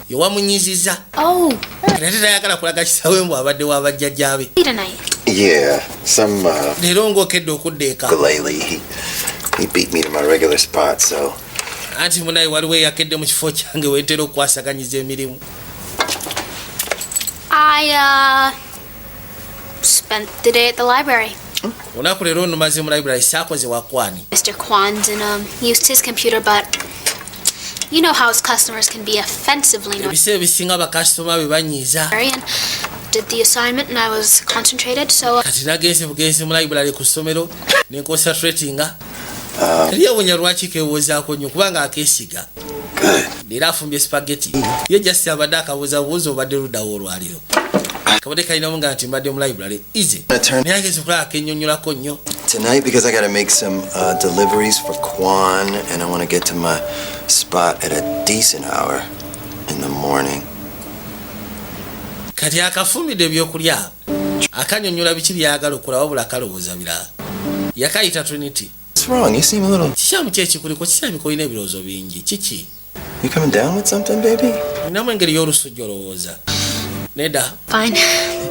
Yewamunyiziza. Oh, Ate tayagala kulaga kisaawe mbu abadde w'abajjajjaabe. tonight. Yeah, some Leero ng'okedde okudda eka. lately he beat me to my regular spot, so anti munayi waliwo eyakedde mu kifo kyange wentera okukwasaganyiza emirimu. I spent the day at the library. Olunaku leero nnumaze mu library saakoze wakwani. Mr. Kwanzan used his computer, but you know how his customers can be offensively noisy. Ebiseera ebisinga bakasitoma be banyiiza. And did the assignment and I was concentrated, so kati nagenze bugenzi mu library ku ssomero ne concentratinga. Yewunya lwaki keewoozaako nnyo kubanga akeesiga. Leero afumbye spaghetti. Ye just abadde akabuuzabuuza obadde luddawo olwaliro. Kabadde kalinamu nga nti mbadde mu library. Easy. Naye ageze kulaba akennyonnyolako nnyo. Tonight, because I gotta make some deliveries for Kwan, and I want to get to my spot at a decent hour in the morning. Kati akafumbidde ebyokulya akannyonnyola biki byayagala okukola wabula kalowooza birala. Yakayita Trinity. What's wrong? You seem a little... Kikyamu ki ekikuliko kirabika olina ebirowoozo bingi. Kiki? You coming down with something, baby? Ninamu engeri y'olusujja olowooza. Nedda. fine.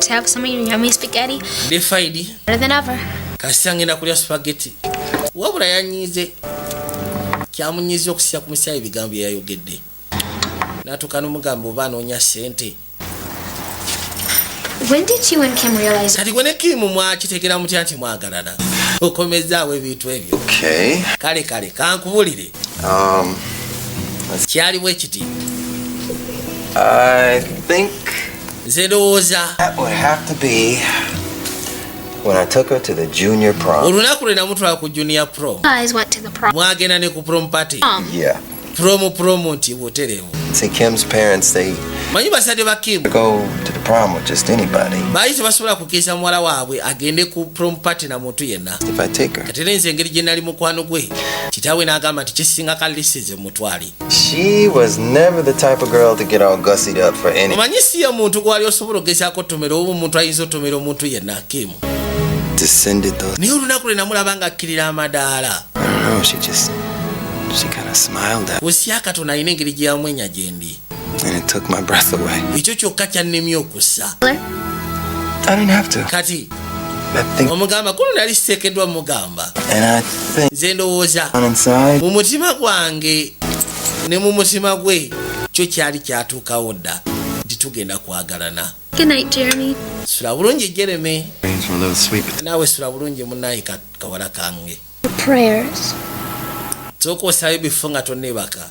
To have some of your yummy spaghetti. Defied. Better than ever. Kasi ngenda kulya spaghetti. Wabula yanyiize. Kyamunyiiza okusya ku musaayi ebigambo bye yayogedde. N'atuuka n'omugamba oba anoonya ssente. When did you and Kim realize? Kati gwe ne Kim mwakitegeera mutya nti mwagalana? Okomezaawo ebintu ebyo. Okay. Kale kankubulire. Kyali bwe kiti. I think nze ndowooza that would have to be when I took her to the junior prom. olunaku lwe namutwala ku junior prom. Guys went to the prom. Mwagenda ne ku prom party. Yeah. Promo nti butereevu. See, Kim's parents, they Manyi bazadde ba Kim go to the prom with just anybody. baali tebasobola kukiisa muwala waabwe agende ku prom party na muntu yenna. If I take her, Kati nenze engeri gye nali mukwano gwe kitaawe n'agamba nti kisinga kalisize mutwali. she was never the type of girl to get all gussied up for any. Omanyi si ye muntu gwali osobola ogezaako tomero oba omuntu ayinza otomera omuntu yenna Kim. Descended those. Naye olunaku lwe namulaba ng'akkirira amadaala. I don't know. She kind of smiled at me, Osi akatono alina engeri gye yamwenya gye ndi. and it took my breath away. Ekyo kyokka kyannemye okussa. I didn't have to. Kati I think, omugamba kuno nali siteekeddwa mugamba. and I think Nze ndowooza on inside, mu mutima gwange ne mu mutima gwe kyo kyali kyatuukawo dda nti tugenda kwagalana. Good night, Jeremy. Sula bulungi Jeremy. dreams were a little sweet, but Naawe sula bulungi munnayi kawala kange. Prayers. Sooka osabe ebifo nga tonneebaka.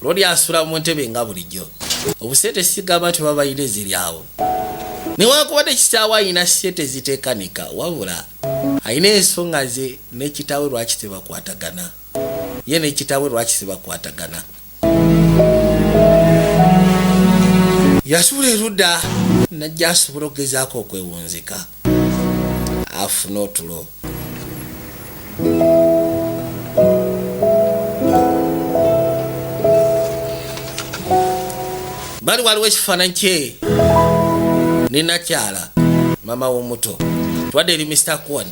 Lodi asula mu ntebe nga bulijjo. Obusente sigamba nti babayire ziri awo. Newankubadde kitaawe ayina ssente ziteekanika wabula ayina ensonga ze ne kitaawe lwaki tebakwatagana. Ye ne kitaawe lwaki tebakwatagana. Yasula erudda najja asobola okugezaako okwewunzika. Afuna otulo. Bali waliwo ekifaananyi kye ne nakyala mama w'omuto twadde eri Mr. Kwon.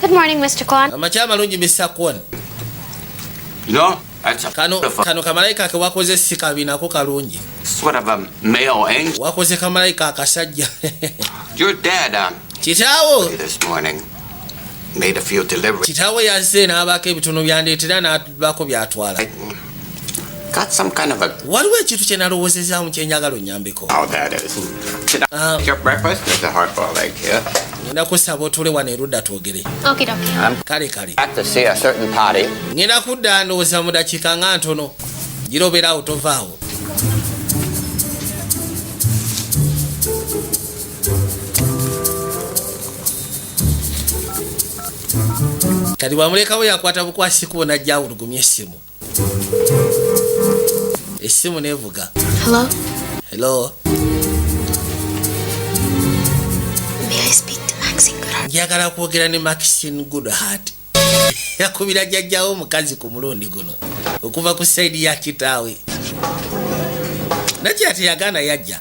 Good morning, Mr. Kwan. Amakya malungi Mr. Kwon. No, that's a Kano kamalayika ke wakoze si kabi nako kalungi. sort of a male angel. Wakoze kamalayika akasajja. Your dad, Kitaawo this morning made a few deliveries. kitaawo yazze n'abaako ebitono byandeetera n'abaako byatwala. Got some kind of a... Waliwo ekintu kye nalowoozezaamu kye njagala onnyambeko. Oh, that is. Should I your breakfast? There's a hard-boiled egg here. Ngenda kusaba otule wano erudda twogere. Okay, dokie. Kale. Back to see a certain party. Ngenda kudda ndowooza mu dakiika nga ntono. Giroberaawo tovaawo. Kati bwamulekawo yakwata bukwasiku n'ajja awulugumya essimu. Essimu nevuga. Hello. May I speak to Maxine Goodhart? Njagala kwogera ne Maxine Goodhart. Yakubira jjajjawo omukazi ku mulundi guno okuva ku saidi ya kitaawe. Nakyo teyagaana yajja.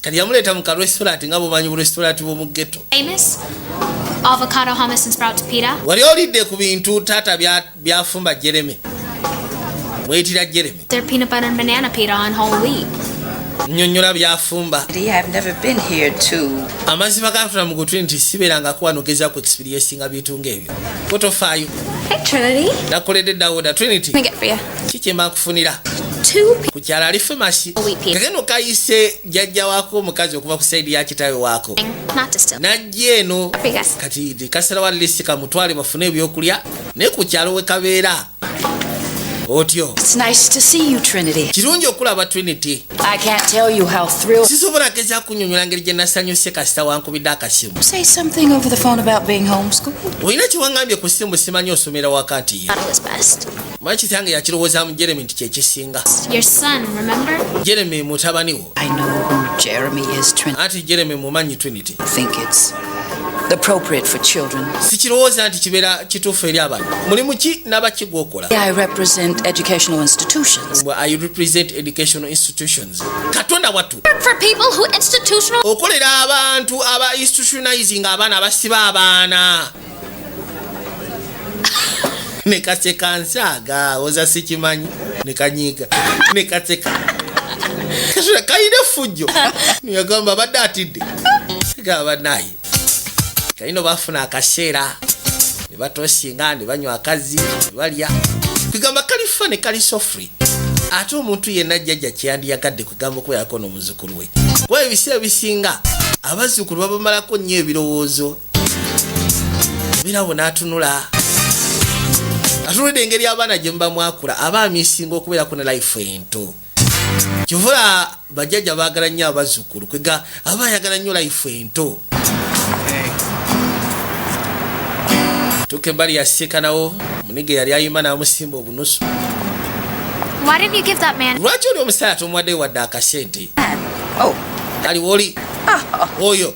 Kati yamuleeta mu karestaurant nga bumanyi burestaurant bw'omu ghetto. Famous? Avocado hummus and sprouted pita? Wali olidde ku bintu taata byafumba Jeremy. Mweyitira Jeremy. Their peanut butter and banana pita on whole wheat. Nnyonnyola byafumba. I've never been here too. Amazima gafuna mu Trinity sibeerangako wano gezaako experience nga bintu ng'ebyo. Kotofaayo. Hey, Trinity? nakoledde Dawuda Trinity Let me get for you. kikyemba nkufunira 2 people. ku kyala ali famasi Wheat pizza. kageno kayise jjajja waako omukazi okuva ku saidi ya kitaawe waako Not distilled. najja eno Happy guys. kati kasera wa lisi kamutwale bafune ebyokulya naye ku kyalo we kabeera otyo It's nice to see you, Trinity. kirungi okulaba Trinity I can't tell you how thrilled. sisobola geza kunyonyola ngeri gye nasanyuse kasita wankubidde akasimu Say something over the phone about being homeschooled. olina kiwangambye ku simu simanyi osomera wakati ye Not his best. manyi kitange yakirowoozamu Jeremy nti kyekisinga Your son, remember? Jeremy mutabani wo I know who Jeremy is, Trinity. anti Jeremy mumanyi Trinity I think it's appropriate for children. sikirowooza nti kibeera kituufu eri abaana mulimu ki n'abaki gwokola I represent educational institutions. I represent educational institutions katonda wattu For people who institutional. okolera abantu aba institutionalizing abaana abasiba abaana nekaseka nsaaga oza sikimanyi nekanyiiga nekaseka kasula kayina effujjo niyagamba badde atidde gaba naye kalino bafuna akaseera ne batosinga ne banywa akazi ne balya kwegamba kalifa ne kali sofri ate omuntu yenna jjajja kyeyandiyagadde kwegamba okubeerako n'omuzukulu we kuba ebiseera ebisinga abazzukulu babamalako nnyo ebirowoozo birabo n'atunula atunulidde engeri abaana gye muba mwakula abaami singa okubeerako ne life ento kivula bajjajja baagala nnyo abazzukulu kwega aba ayagala nnyo life ento tuke embali yasiikanawo munige yali ayima n'amusimba obunusu Why didn't you give that man? lwaki oli omusaya tomuwadde wadde akasente Oh, ali woli oyo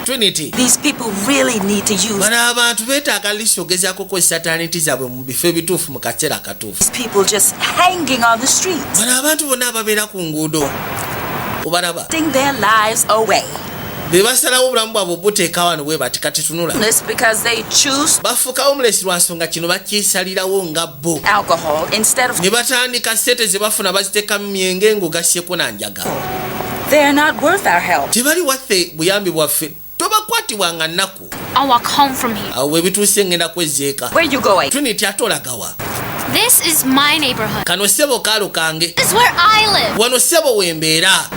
Trinity these people really need to use. bano abantu beetaaga liisi ogezaako okukozesa talenti zaabwe mu bifo ebituufu mu kaseera akatuufu These people just hanging on the streets, bano abantu bonna ababeera ku nguudo obalaba putting their lives away. be basalawo obulamu bwabwe obuteeka wano bwe bati kati tunula This because they choose bafuuka omulesi lwa nsonga kino bakisalirawo nga bo alcohol instead of. ne batandika sente ze bafuna baziteeka mu myenge ng'ogasyeko nanjaga They're not worth our help. tebali waffe buyambi bwaffe tobakwatibwanga nnaku I'll walk home from here. awo bwe bituuse ngenda kwezzeeka Where you going? Trinity ate olagawa This is my neighborhood. kano ssebo kaalo kange This is where I live. wano ssebo wembeera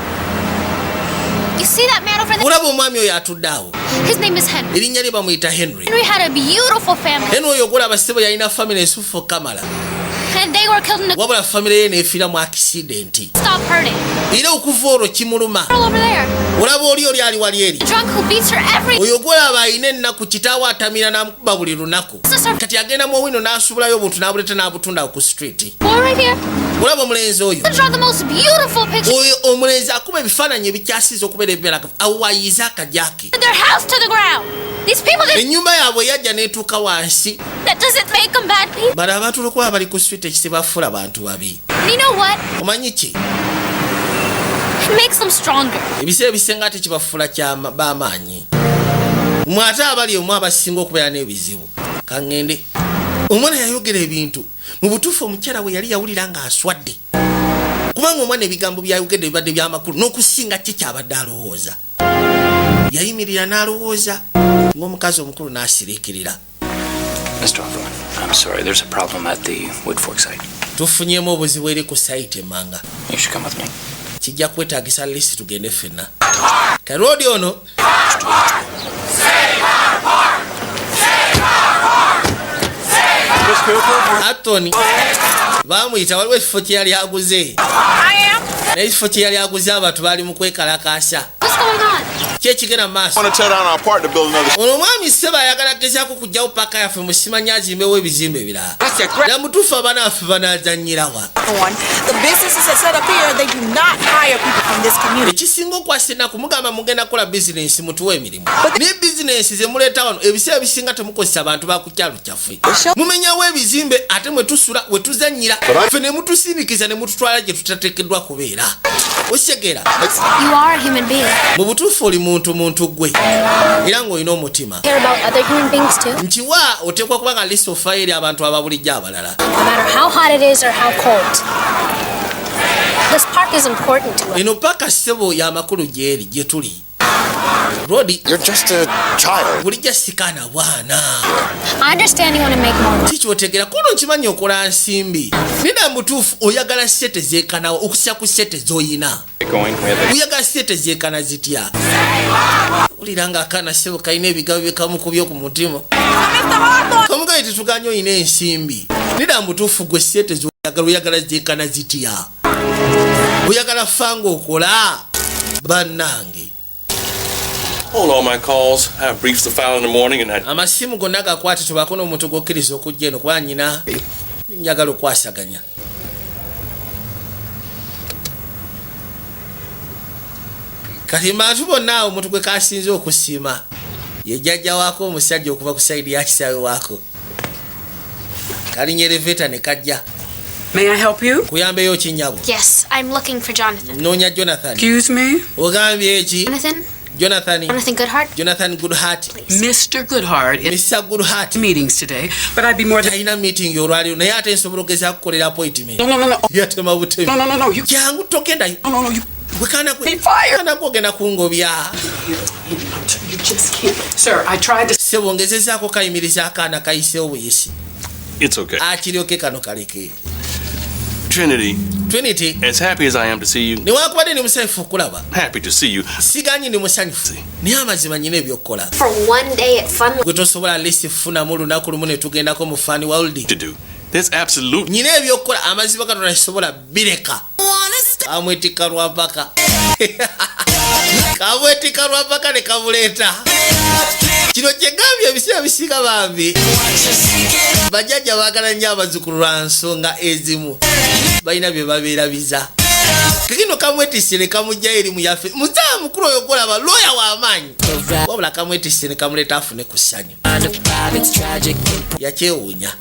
You see that man over there? olaba omwami oyo atudde awo His name is Henry. erinnya lye bamuyita Henry Henry had a beautiful family, eno oyo ogulaba ssebo yalina famire ensufu kamala and they were killed in a wabula famire ye neefiira mu akisidenti stop hurting. era okuva olwo kimuluma Girl over there, olaba oli ali wali eri the drunk who beats her every. oyo gwolaba alina ennaku kitaawe atamira n'amukuba buli lunaku kati agenda mu owino n'asubulayo obuntu n'abuleeta n'abutunda ku street Boy right here. olaba omulenzi oyo They draw the most beautiful pictures. oyo omulenzi akuba ebifaananyi ebikyasiza okubeera ebibeeragavu awayiza akajaki Put their house to the ground. These people just. ennyumba yaabwe yajja n'etuuka wansi That doesn't make them bad people. bano abantu olwokuba bali ku street ekisibafuula bantu babi And you know what? omanyi ki It makes them stronger. ebiseera ebisinga ate kibafuula b'amaanyi mwe ate abali omu abasinga okubeera n'ebizibu kaŋŋende omwana yayogera ebintu mu butuufu omukyala we yali yawulira ng'aswadde kubanga omwana ebigambo byayogedde bibadde by'amakulu n'okusinga ki kyabadde alowooza yayimirira n'alowooza ng'omukazi omukulu n'asiriikirira Mr. Hawthorne, I'm sorry. There's a problem at the Woodfork site. tufunyeemu obuzibu eri ku sayiti emmanga You should come with me. kijja kwetaagisa lisi tugende ffenna kalodi ono Atoni bamuyita waliwo ekifo kye yali aguze naye ekifo kye yali aguze abantu baali mu kwekalakaasa What's going on? kyekigenda mu maaso ono omwami seba ayagala gezaako kugjawo paaka yaffe mu simanyi azimbewo ebizimbe ebirala era mutuufu abaana baffe banazanyirawa The businesses that set up here, they do not hire people from this community. ekisinga okwasa ennaku mugamba mugenda kukola bizinensi mutuwa emirimu naye bizinensi zemuleeta wano ebiseera bisinga temukozesa abantu bakukyalo kyaffe mumenyawo ebizimbe ate mwetusula wetuzanyira ffe ne mutusindikiza ne mututwala gye tutateekeddwa kubeera okitegeera You are a human being. mu butuufu oli muntu gwe era ng'olina omutima Care about other human beings too. nkiwa oteekwa kuba nga lisi ofayo eri abantu ababulijjo abalala No matter how hot it is or how cold. This park is important to us. eno paaka ssebo y'amakulu gyeri gye tuli Rodi, you're just a child. bulijja sikana bwana. I understand you want to make more money. Kichotegera kuno nkimanyi okola nsimbi. Nina mutuufu oyagala sete zeekanawo okusya ku sete zoyina. Oyagala sete zeekana zitya. Uliranga akana sebo kayina ebigambo byekamukubye ku mutima. Kamugaye tetuganya oyina ensimbi. Nina mutuufu gwe sete oyagala zeekana zitya. Oyagala fanga okola bannange. Hold all my calls. I have briefs to file in the morning and amasimu gonna gakwate tubako n'omuntu gwokkiriza okujja eno kuba nyina njagala okwasaganya. Kati bantu bonna omuntu gwe kasinze okusiima ye jjajja waako omusajja okuva ku sayidi ya kisaawe waako. Kalinnya eleveta ne kajja. May I help you? Kuyambeyo kinyabo. Yes, I'm looking for Jonathan. Noonya Jonathan. Excuse me? Ogambye eki? Jonathan? Jonathan Goodhart? Jonathan Goodhart. Mr. Goodhart is Mr. Goodhart. meetings today, but I'd be more than... Talina meeting y'olwaliro naye ate nsobola okugeza kukolera appointment. No. Yatema butemi. No. You... Kyangu togendayo. No. You... Bwekana Be fired. Kana kwogenda kungobya. You just can't. Sir, I tried to... Sebo ngezezaako kayimiriza akaana kayiseewo buyisi. it's okay. Akiryoke kano kaleke. Trinity, as happy as I am to see you, newankubadde ne musanyufu okulaba. happy to see you. Siganyi ne musanyufu naye amazima nyina ebyokkola. For one day at Fun. Gwe tosobola lesi funamu lunaku lumu ne tugendako mu Fun World. To do. There's absolutely Nyina ebyokkola amazima Katonda kisobola bireka. Kamwetika lwampaka. Kamwetika lwampaka ne kamuleeta. Kino kyegambye ebiseera bisinga bambi. Bajjajja baagala nnyo abazzukulu lwa nsonga ezimu. Balina bye babeerabiza. Kino kamwetisse ne kamujja eri mu yaffe. Mutaa mukulu oyo golaba lawyer w'amaanyi. Wabula kamwetisse ne kamuleeta afune ku ssanyu. Yakyewuunya.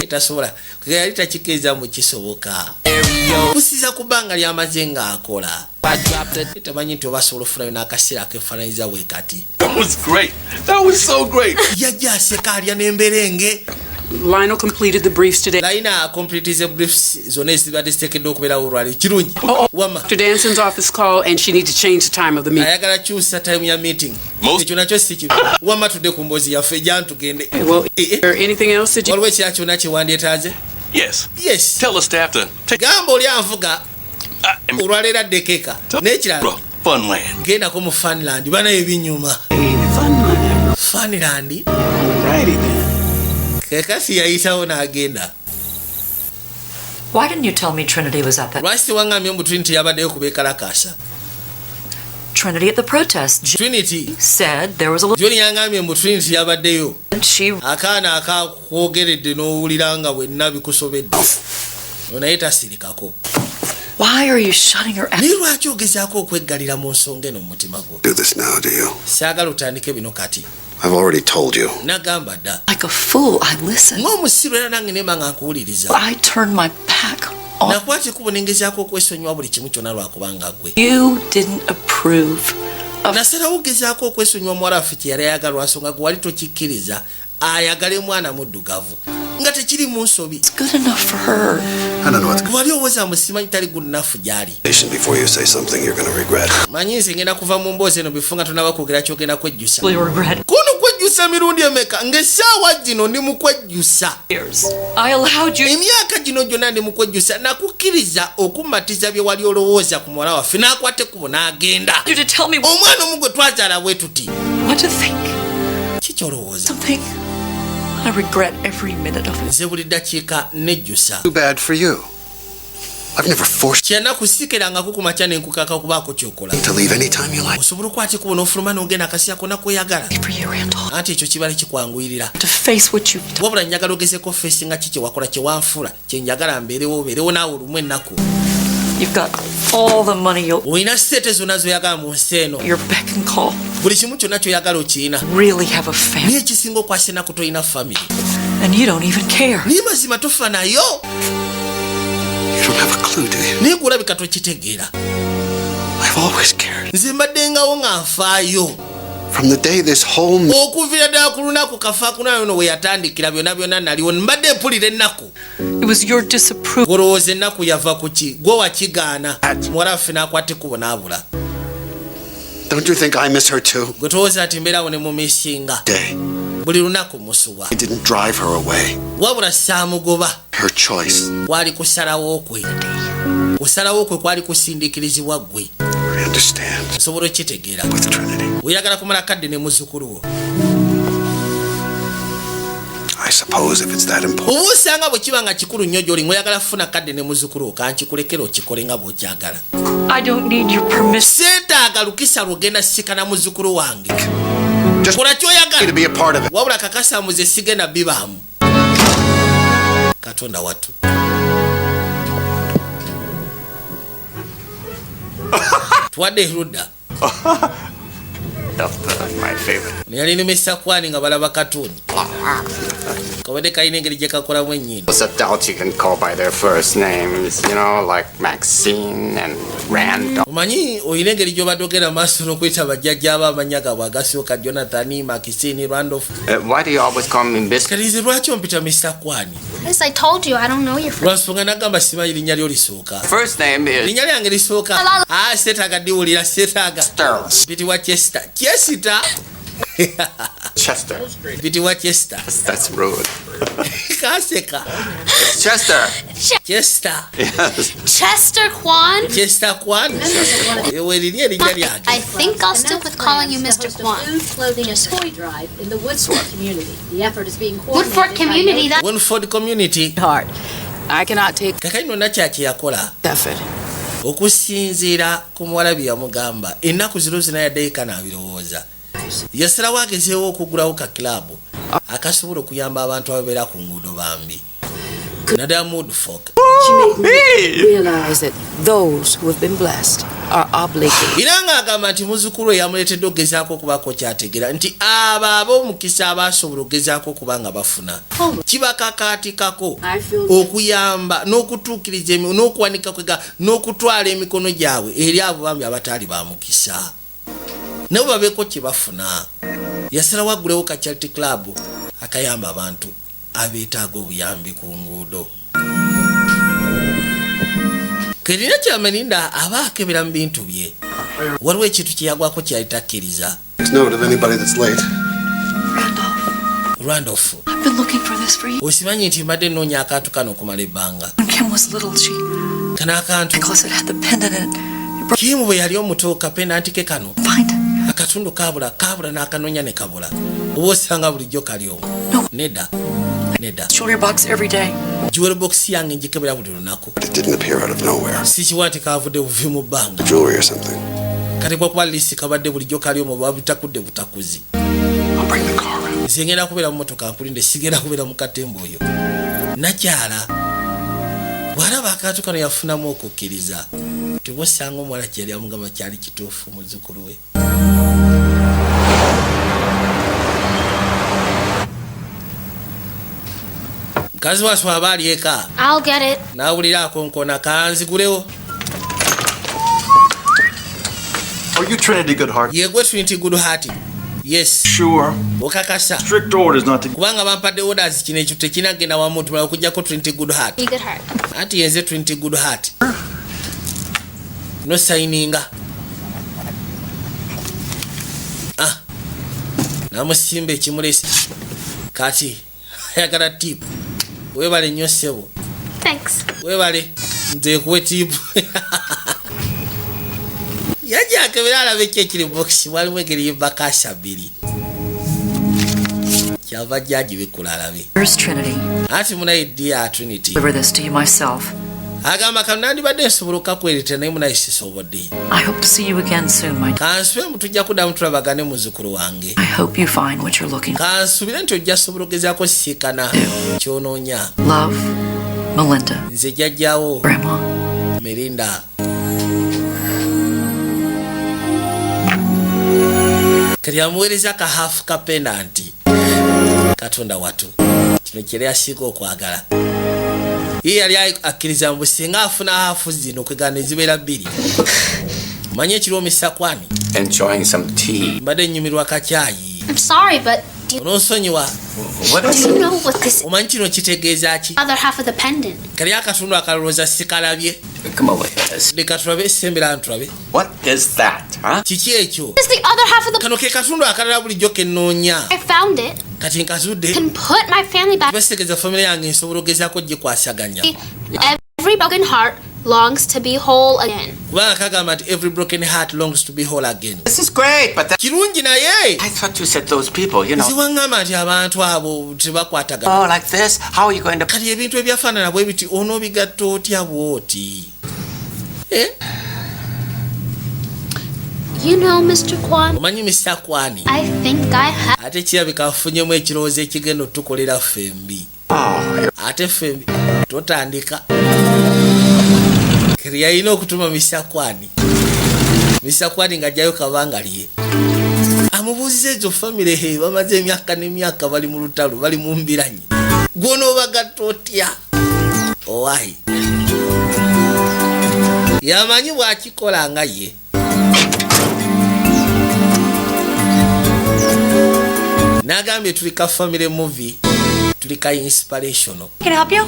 Etasobola. Yali takikiriza mu kisoboka. Kusiza ku bbanga ly'amaze ng'akola. Tamanyi nti oba asobola ofunayo n'akaseera akeefaananyiza bwe kati. That was great. That was so great. Yajja aseka alya n'emberenge. Lionel completed the briefs today. Laina complete briefs zonna ezibadde ziteekeddwa okubeerawo olwali kirungi. Wama. Dr. Danson's office call and she needs to change the time of the meeting. Ayagala kyusa time ya meeting. Ekyo nakyo si kibi. Wama tudde ku mboozi yaffe ejja ntugende. Well, is there anything else that you... Waliwo ekirala kyonna kye wandyetaaze? Yes. Tell the staff to take... Gamba oli anvuga. Olwaleero addeko eka. N'ekirala. Funland. Gendako mu Funland. Banayo ebinyuma. Funland. Alrighty then. Kekasi yayitawo n'agenda. Why didn't you tell me Trinity was up at... Lwaki tewaŋŋambye mbu Trinity yabaddeyo ku beekalakaasa? Trinity at the protest. Trinity said there was a little... Joni yaŋŋambye mbu Trinity yabaddeyo. She... Akaana akakwogeredde n'owulira nga bwenna bikusobedde. Naye tasirikako. Why are you shutting her out? Naye lwaki ogezaako okweggalira mu nsonga eno mu mutima gwo? Do this now, do you? Saagala otandike bino kati. I've already told you. Nagamba dda. Like a fool, I listened. Ng'omusiru era nange nemba nga nkuwuliriza. I turned my back on... Nakwata ekkubo ne ngezaako okwesonyiwa buli kimu kyonna lwakubanga ggwe. You didn't approve of... Nasalawo ogezaako okwesonyiwa muwala waffe kye yali ayagala nsonga gwe wali tokikkiriza ayagale mwana muddugavu. Nga tekiri mu nsobi. It's good enough for her. I don't know what's wali owooza musimanyi tali good enough gy'ali. before you say something you're going to regret. Manyi nze ngenda kuva mu mboozi eno bifunga tonaba kwogera kyogenda kwejjusa. regret. Kuno kwejjusa mirundi emeka ng'essaawa gino ndi mu kwejjusa. I allowed you... Emyaka gino gyonna ndi mu kwejjusa nakukkiriza okummatiza bye wali olowooza ku muwala waffe n'akwata ekkubo n'agenda. You to tell me... Omwana omu gwe twazaala bwe tuti. What to think? Ki ky'olowooza? Something... I regret every minute of it. Nze buli ddakiika nejjusa. Too bad for you. I've never forced Kyana kusiikirangako ku makya ne nkukaka okubaako ky'okola. you to leave anytime you like. Osobola okwata ekkubo n'ofuluma n'ogenda akaseera konna kweyagala. For you, Randall. Anti ekyo kibala kikwanguyirira. To face what you've done. Wabula njagala ogezeeko feesi nga ki kye wakola kye wanfuula kye njagala mbeerewo naawe olumu ennaku. You've got all the money you'll... Olina sente zonna zoyagala mu nsi eno. Your beck and call. Buli kimu kyonna ky'oyagala okirina. Really have a family. Naye ekisinga okwasa ennaku tolina family. And you don't even care. Naye mazima tofa nayo. You don't have a clue, do you? Naye gwolabika tokitegeera. I've always cared. Nze mbaddengawo nga nfaayo. From the day this whole... Okuviira ddala ku lunaku kafaakunayo ono we yatandikira byonna naliwo mbadde mpulira ennaku. It was your disapproval. Olowooza ennaku yava ku ki? Gwe wakigaana. Muwala waffe n'akwata ekkubo n'abula. Don't you think I miss her too? Gwe towooza ati mbeerawo ne mumisinga buli lunaku musuwa. I didn't drive her away. Wabula saamugoba. Her choice. Kwali kusalawo kwe. Kusalawo kwe kwali kusindiikirizibwa gwe. I understand. Osobola okitegeera. With Trinity. Oyagala kumala kadde ne muzzukulu wo. I suppose if it's that important. Oba osanga bwe kiba nga kikulu nnyo gy'oli ng'oyagala kufuna kadde ne muzzukulu wo kankikulekera okikole nga bw'okyagala. I don't need your permission. Seetaaga lukisa lw'ogenda sikana muzzukulu wange. Kola ky'oyagala. Wabula kakasamuze sigenda bibaamu. Katonda wattu. Tuwadde erudda. My favorite. Yali nimesa kwani nga balaba katuni. Kabadde kalina engeri gye kakolamu ennyini. Those adults you can call by their first names, you know, like Maxine and Randall. Omanyi oyina engeri gy'obadde ogenda maaso n'okuyita bajjajja ab'amannya gaabwe agasooka Jonathan, Maxine, Randolph. Why do you always call me Miss? Kalize lwaki ompita Mr. Kwani? Yes, I told you I don't know your friend. Lwansonga nagamba simanyi linnya lyo lisooka. First name is... Linnya lyange lisooka. Seetaaga diwulira seetaaga. Bitibwa Chester. Chester? Chester. Bitibwa Chester. That's rude. Kaseka. Chester. Chester. Yes. Chester Kwan? Chester Kwan? I think I'll stick with calling you Mr. Kwan. Clothing a toy drive in the Woodford community. The effort is being coordinated. Woodford community? Woodford community. Hard. I cannot take kakano nakyaki yakola effort. Okusinziira ku muwala bye yamugamba ennaku zino zina yaddeeka n'abirowooza. Yasalawo agezeewo okugulawo ka kilabu akasobola okuyamba abantu ababeera ku nguudo bambi. Naddala mood folk. She made me realize that those who have been blessed are obligated. Era ng'agamba nti muzzukulu we yamuleetedde okugezaako okubaako kyategeera nti abo ab'omukisa abaasobola okugezaako okuba nga bafuna kibakakaatikako okuyamba n'okutuukiriza n'okuwanika kwega n'okutwala emikono gyabwe eri abo bambi abataali ba mukisa nabo babeeko kye bafuna. Yasalawo aggulewo ka charity club akayamba abantu abeetaaga obuyambi ku nguudo. Kerina kyamaninda aba akebera mu bintu bye. Waliwo ekintu kye yagwako kyali takkiriza. Randolph. I've been looking for this for you. Osimanyi nti mbadde nnoonya akantu kano okumala ebbanga. When Kim was little, Kano akantu. Because it had the pendant in it. Kim bwe yali omuto kapendanti ke kano. Find it. Akatundu kabula n'akanoonya ne kabula. Oba osanga bulijjo kali omwo. Nedda. Jewelry box every day. Jewelry box yange njikebera buli lunaku. But it didn't appear out of nowhere. Sikiwa nti kavudde buvi mu bbanga. Jewelry or something. Kati bwakuba lisi kabadde bulijjo kali omwo babutakudde butakuzi. I'll bring the car around. Nze ngenda kubeera mu motoka nkulinde sigenda kubeera mu katembo oyo. Nakyala. Bw'alaba akantu kano yafunamu okukkiriza. Tebosanga omuwala kyali amugamba kyali kituufu muzzukulu we. Mukazi waswe aba ali eka. I'll get it. N'awulira akonkona kanzigulewo. Are you Trinity Goodheart? Yegwe Trinity Goodheart. Yes. Sure. Okakasa. Strict orders not to. Kubanga bampadde orders kino ekyo tekinagenda wamu tumala okujjako Trinity Goodheart. Goodheart. Ati yenze Trinity Goodheart. No signinga. Namusimba ekimulesi. Kati ayagala tip. Webale nnyo ssebo. Thanks. Webale nze kuwe tip. Yajja akebera alabe ekiri box walimu engeri y'ebakasha bbiri. Kyava jjaji bikula alabe. Where's Trinity? Ati munaye dear Trinity. Deliver this to you myself. Agamba kanandibadde nsobola okukakwereta naye munaye sisobodde. I hope to see you again soon, my dear. Kansube mutujja kuddamu tulabagane muzzukulu wange. I hope you find what you're looking for. Kansubire nti ojja sobola ogezaako siikana kyonoonya. Love, Melinda. Nze jjajjaawo. Grandma. Melinda. Kati yamuweereza ka hafu ka pendanti. Katonda watu. Kino kyali asiika okwagala. Ye yali akkiriza mbu singa afuna hafu zino kwegana ezibeera bbiri. Manye ekiro Mr. Kwani. Enjoying some tea. Mbadde nnyumirwa kacaayi. I'm sorry, but onosonyiwa Do you know what this omanyi kino kitegeeza ki other half of the pendant? kali akatundu akalowooza sikalabye Come over here. leka tulabe sembera ntulabe What is that, huh? kiki ekyo This is the other half of the. kano ke katundu akalala bulijjo kenoonya I found it. kati nkazudde Can put my family back. basetegeza famire yange nsobola ogezaako gikwasaganya Every broken heart longs to be whole again. kubanga kagamba nti every broken heart longs to be whole again. This is great, but that... kirungi naye I thought you said those people, you know. ziwaŋŋamba nti abantu abo tebakwatagana Oh, like this? How are you going to... kati ebintu ebyafaanana bwe biti onoobigatta otya bwoti You know, Mr. Kwan, omanyi Mr. Kwani I think I have. ate kirabika afunyemu ekirowoozo ekigenda otukolera fembi ate fembi totandika kiri yalina okutuma Mr. Kwani ng'ajjayo kabanga lye amubuuziza ezo famire he bamaze emyaka n'emyaka bali mu lutalo bali mu mbiranyi gwonoobagatta otya owayi yamanyi bw'akikola nga ye nagambye tuli ka family movie tuli ka inspirational. Can I help you?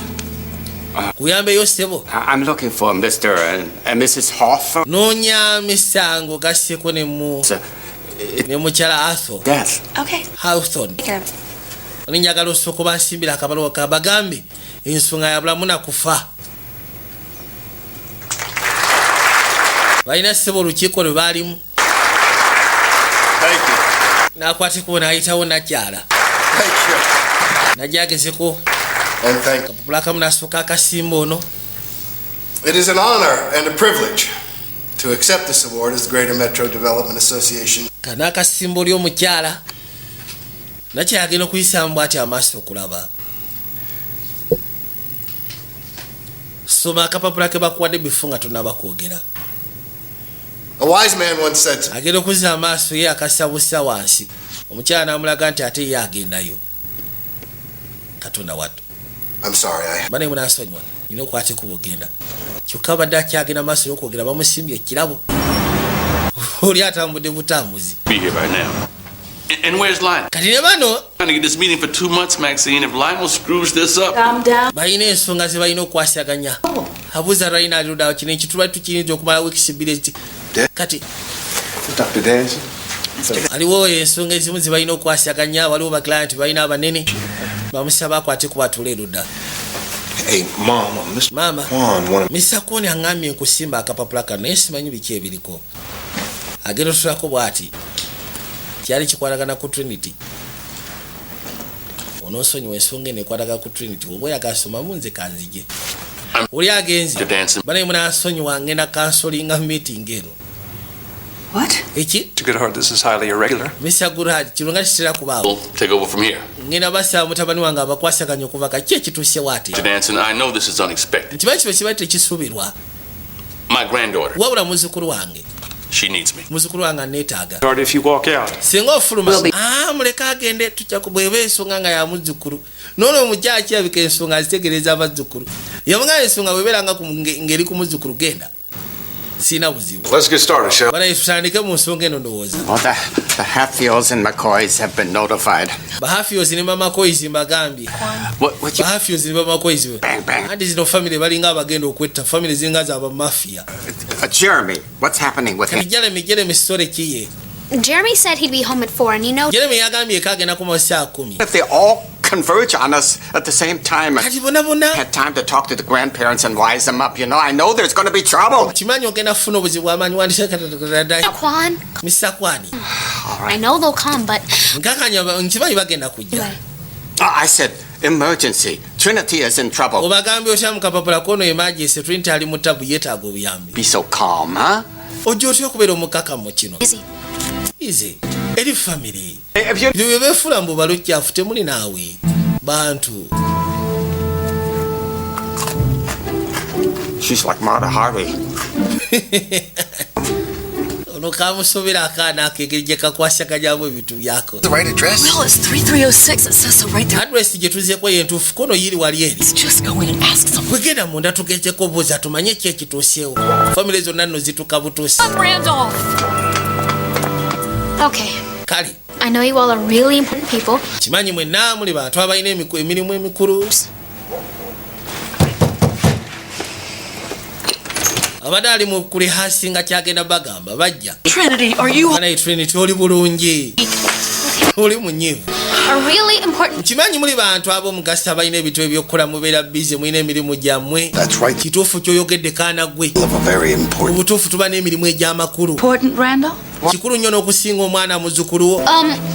Kuyambeyo sebo. I'm looking for Mr. and Mrs. Hoffer. Noonya misango gasseko ne mukyala Arthur. Yes. Okay. Hawthorne. Njagala osooka bansimbira akabalo kabagambe ensonga ya bulamu na kufa. Balina sebo olukiiko lwe baalimu. Nakwateko nayitawo nakyala najagezeko kapapula kamu nasooka akasimba ono. It is an honor and a privilege to accept this award as the Greater Metro Development Association. Kana akasimba oli omukyala nakyagenda okuyisaamu bw'ati amaaso okulaba. Soma akapapula ke bakuwadde bifu nga tonnaba kwogera. A wise man once said to me, agenda okuzza amaaso ye akasabusa wansi omukyala n'amulaga nti ate ye agendayo katonda wattu. I'm sorry, bane munasonyiwa nina okwate kubugenda kyokka badde akyagenda maaso y'okwogera bamusimbye ekirabo oli atambudde butambuzi. Be here by now. And where's Lionel? kati ne bano Trying to get this meeting for 2 months, Maxine. If Lionel screws this up... Calm down. balina ensonga ze balina okwasaganya. abuuza Raina alirudawo kino ekituba tukiyinza okumala wiikisi bbiri kati Dr. Danson. aliwo ensonga ezimu ze balina okwasaganya waliwo baklayenti balina abanene bamusaba akwate kubatula erudda. Hey, Mama, Mr. Mama, Mr. Kwani angambye nkusimba akapapula kano naye simanyi biki ebiriko. agenda otulako bw'ati kyali kikwatagana ku Trinity. onoosonyiwa ensonga eno ekwatagana ku Trinity oba oyagala somamu nze kanzije. oli agenze banaye munaasonyiwa ngenda kansolinga meeting eno. What? Eki? To Good Heart, this is highly irregular. Mr. Goodhart, kino nga kitera kubaawo. We'll take over from here. ngenda basaba mutabani wange abakwasaganya okuva kaki ekituuse waate. Mr. Danson, I know this is unexpected. nti baki kiba tekisuubirwa. My granddaughter, wabula muzzukulu wange. she needs me. muzzukulu wange aneetaaga. Lord, if you walk out. singa ofuluma muleka agende tujja bw'eba ensonga nga ya muzzukulu noono omukyala kirabika ensonga azitegereza abazzukulu yamugamba ensonga bwebeeranga ngeri ku muzzukulu genda siina buzibu. Let's get started, shall we? bana tutandike mu nsonga eno ndowooza. Well, the Hatfields and McCoys have been notified. Bahafiozi ne McCoys mbagambye. Bahafiozi ne McCoys anti zino family balinga abagenda okwetta family zinga za ba mafia. Jeremy, what's happening with him? Jeremy story kiye. Jeremy said he'd be home at 4, and you know. Jeremy yagambye kagenda ku masaa 10. If they all converge on us at the same time, kati bona had time to talk to the grandparents and wise them up, you know, I know there's going to be trouble. Kimanyi ogenda kufuna obuzibu amanyi wandise katatatada. Kwan. Mr. Kwani. I know they'll come, but. nkakanya nkimanyi bagenda kujja. I said emergency. Trinity is in trouble. obagambye osha mu kapapula kono emergency Trinity ali mu tabu yeetaaga obuyambi. Be so calm, huh? ojja otya okubeera omukakamu kino. Easy. eri family. Byo beefula mbu balujjaafu temuli naawe. bantu. She's like Martha Harvey. ono kamusobera akaana akegeri gye kakwasaganyaamu ebintu byako. The right address? Well, it's 3306. It says so right there. address gye tuzeeko yentuufu kono yiri wali eri. Let's just go in and ask someone. bwegenda munda tugezeko obuuza tumanye ki ekituuseewo. family zonna nno zituka butuusi. Randolph. Okay. kale I know you all are really important people. Kimanyi mwenna muli bantu abalina emirimu emikulu. Abadde ali mu kulihasi nga kyagenda bagamba bajja. Trinity, are you... Trinity, oli bulungi. Oli munyivu. Are really important. Kimanyi muli bantu ab'omugaso abalina ebintu ebyokukola mubeera bize mulina emirimu gyammwe. Kituufu ky'oyogedde kaana gwe. Mu butuufu tuba n'emirimu egy'amakulu. Kikulu nnyo n'okusinga omwana muzzukulu wo.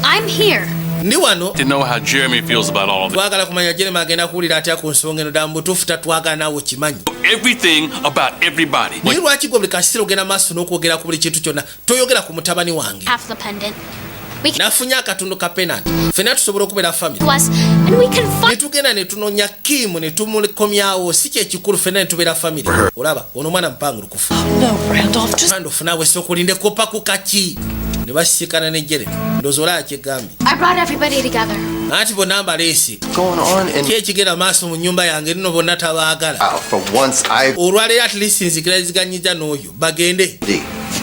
I'm here. Ndi wano. To know how Jeremy feels about all of it. Twagala kumanya Jeremy agenda kuwulira atya ku nsonga eno ddala mu butuufu tatwagala naawe kimanyi. Everything about everybody. Naye lwaki gwe buli kasitira ogenda maaso n'okwogera ku buli kintu kyonna toyogera ku mutabani wange. Half the pendant. Nafunye akatundu ka penalty. Ffenna tusobola okubeera family. Ne tugenda ne tunoonya Kim ne tumukomyawo si kyekikulu ffenna ne tubeera family. Olaba ono omwana mpangulukufu. Randolph naawe sookulinde koppa ku kaki. Ne basisikana ne Jeremy. Ndowooza olaba kyegambye. I brought everybody together. Anti bonna mbaleese. Ki ekigenda maaso mu nnyumba yange nno bonna tabaagala. Olwaleero at least nzikiraziganyiza n'oyo bagende.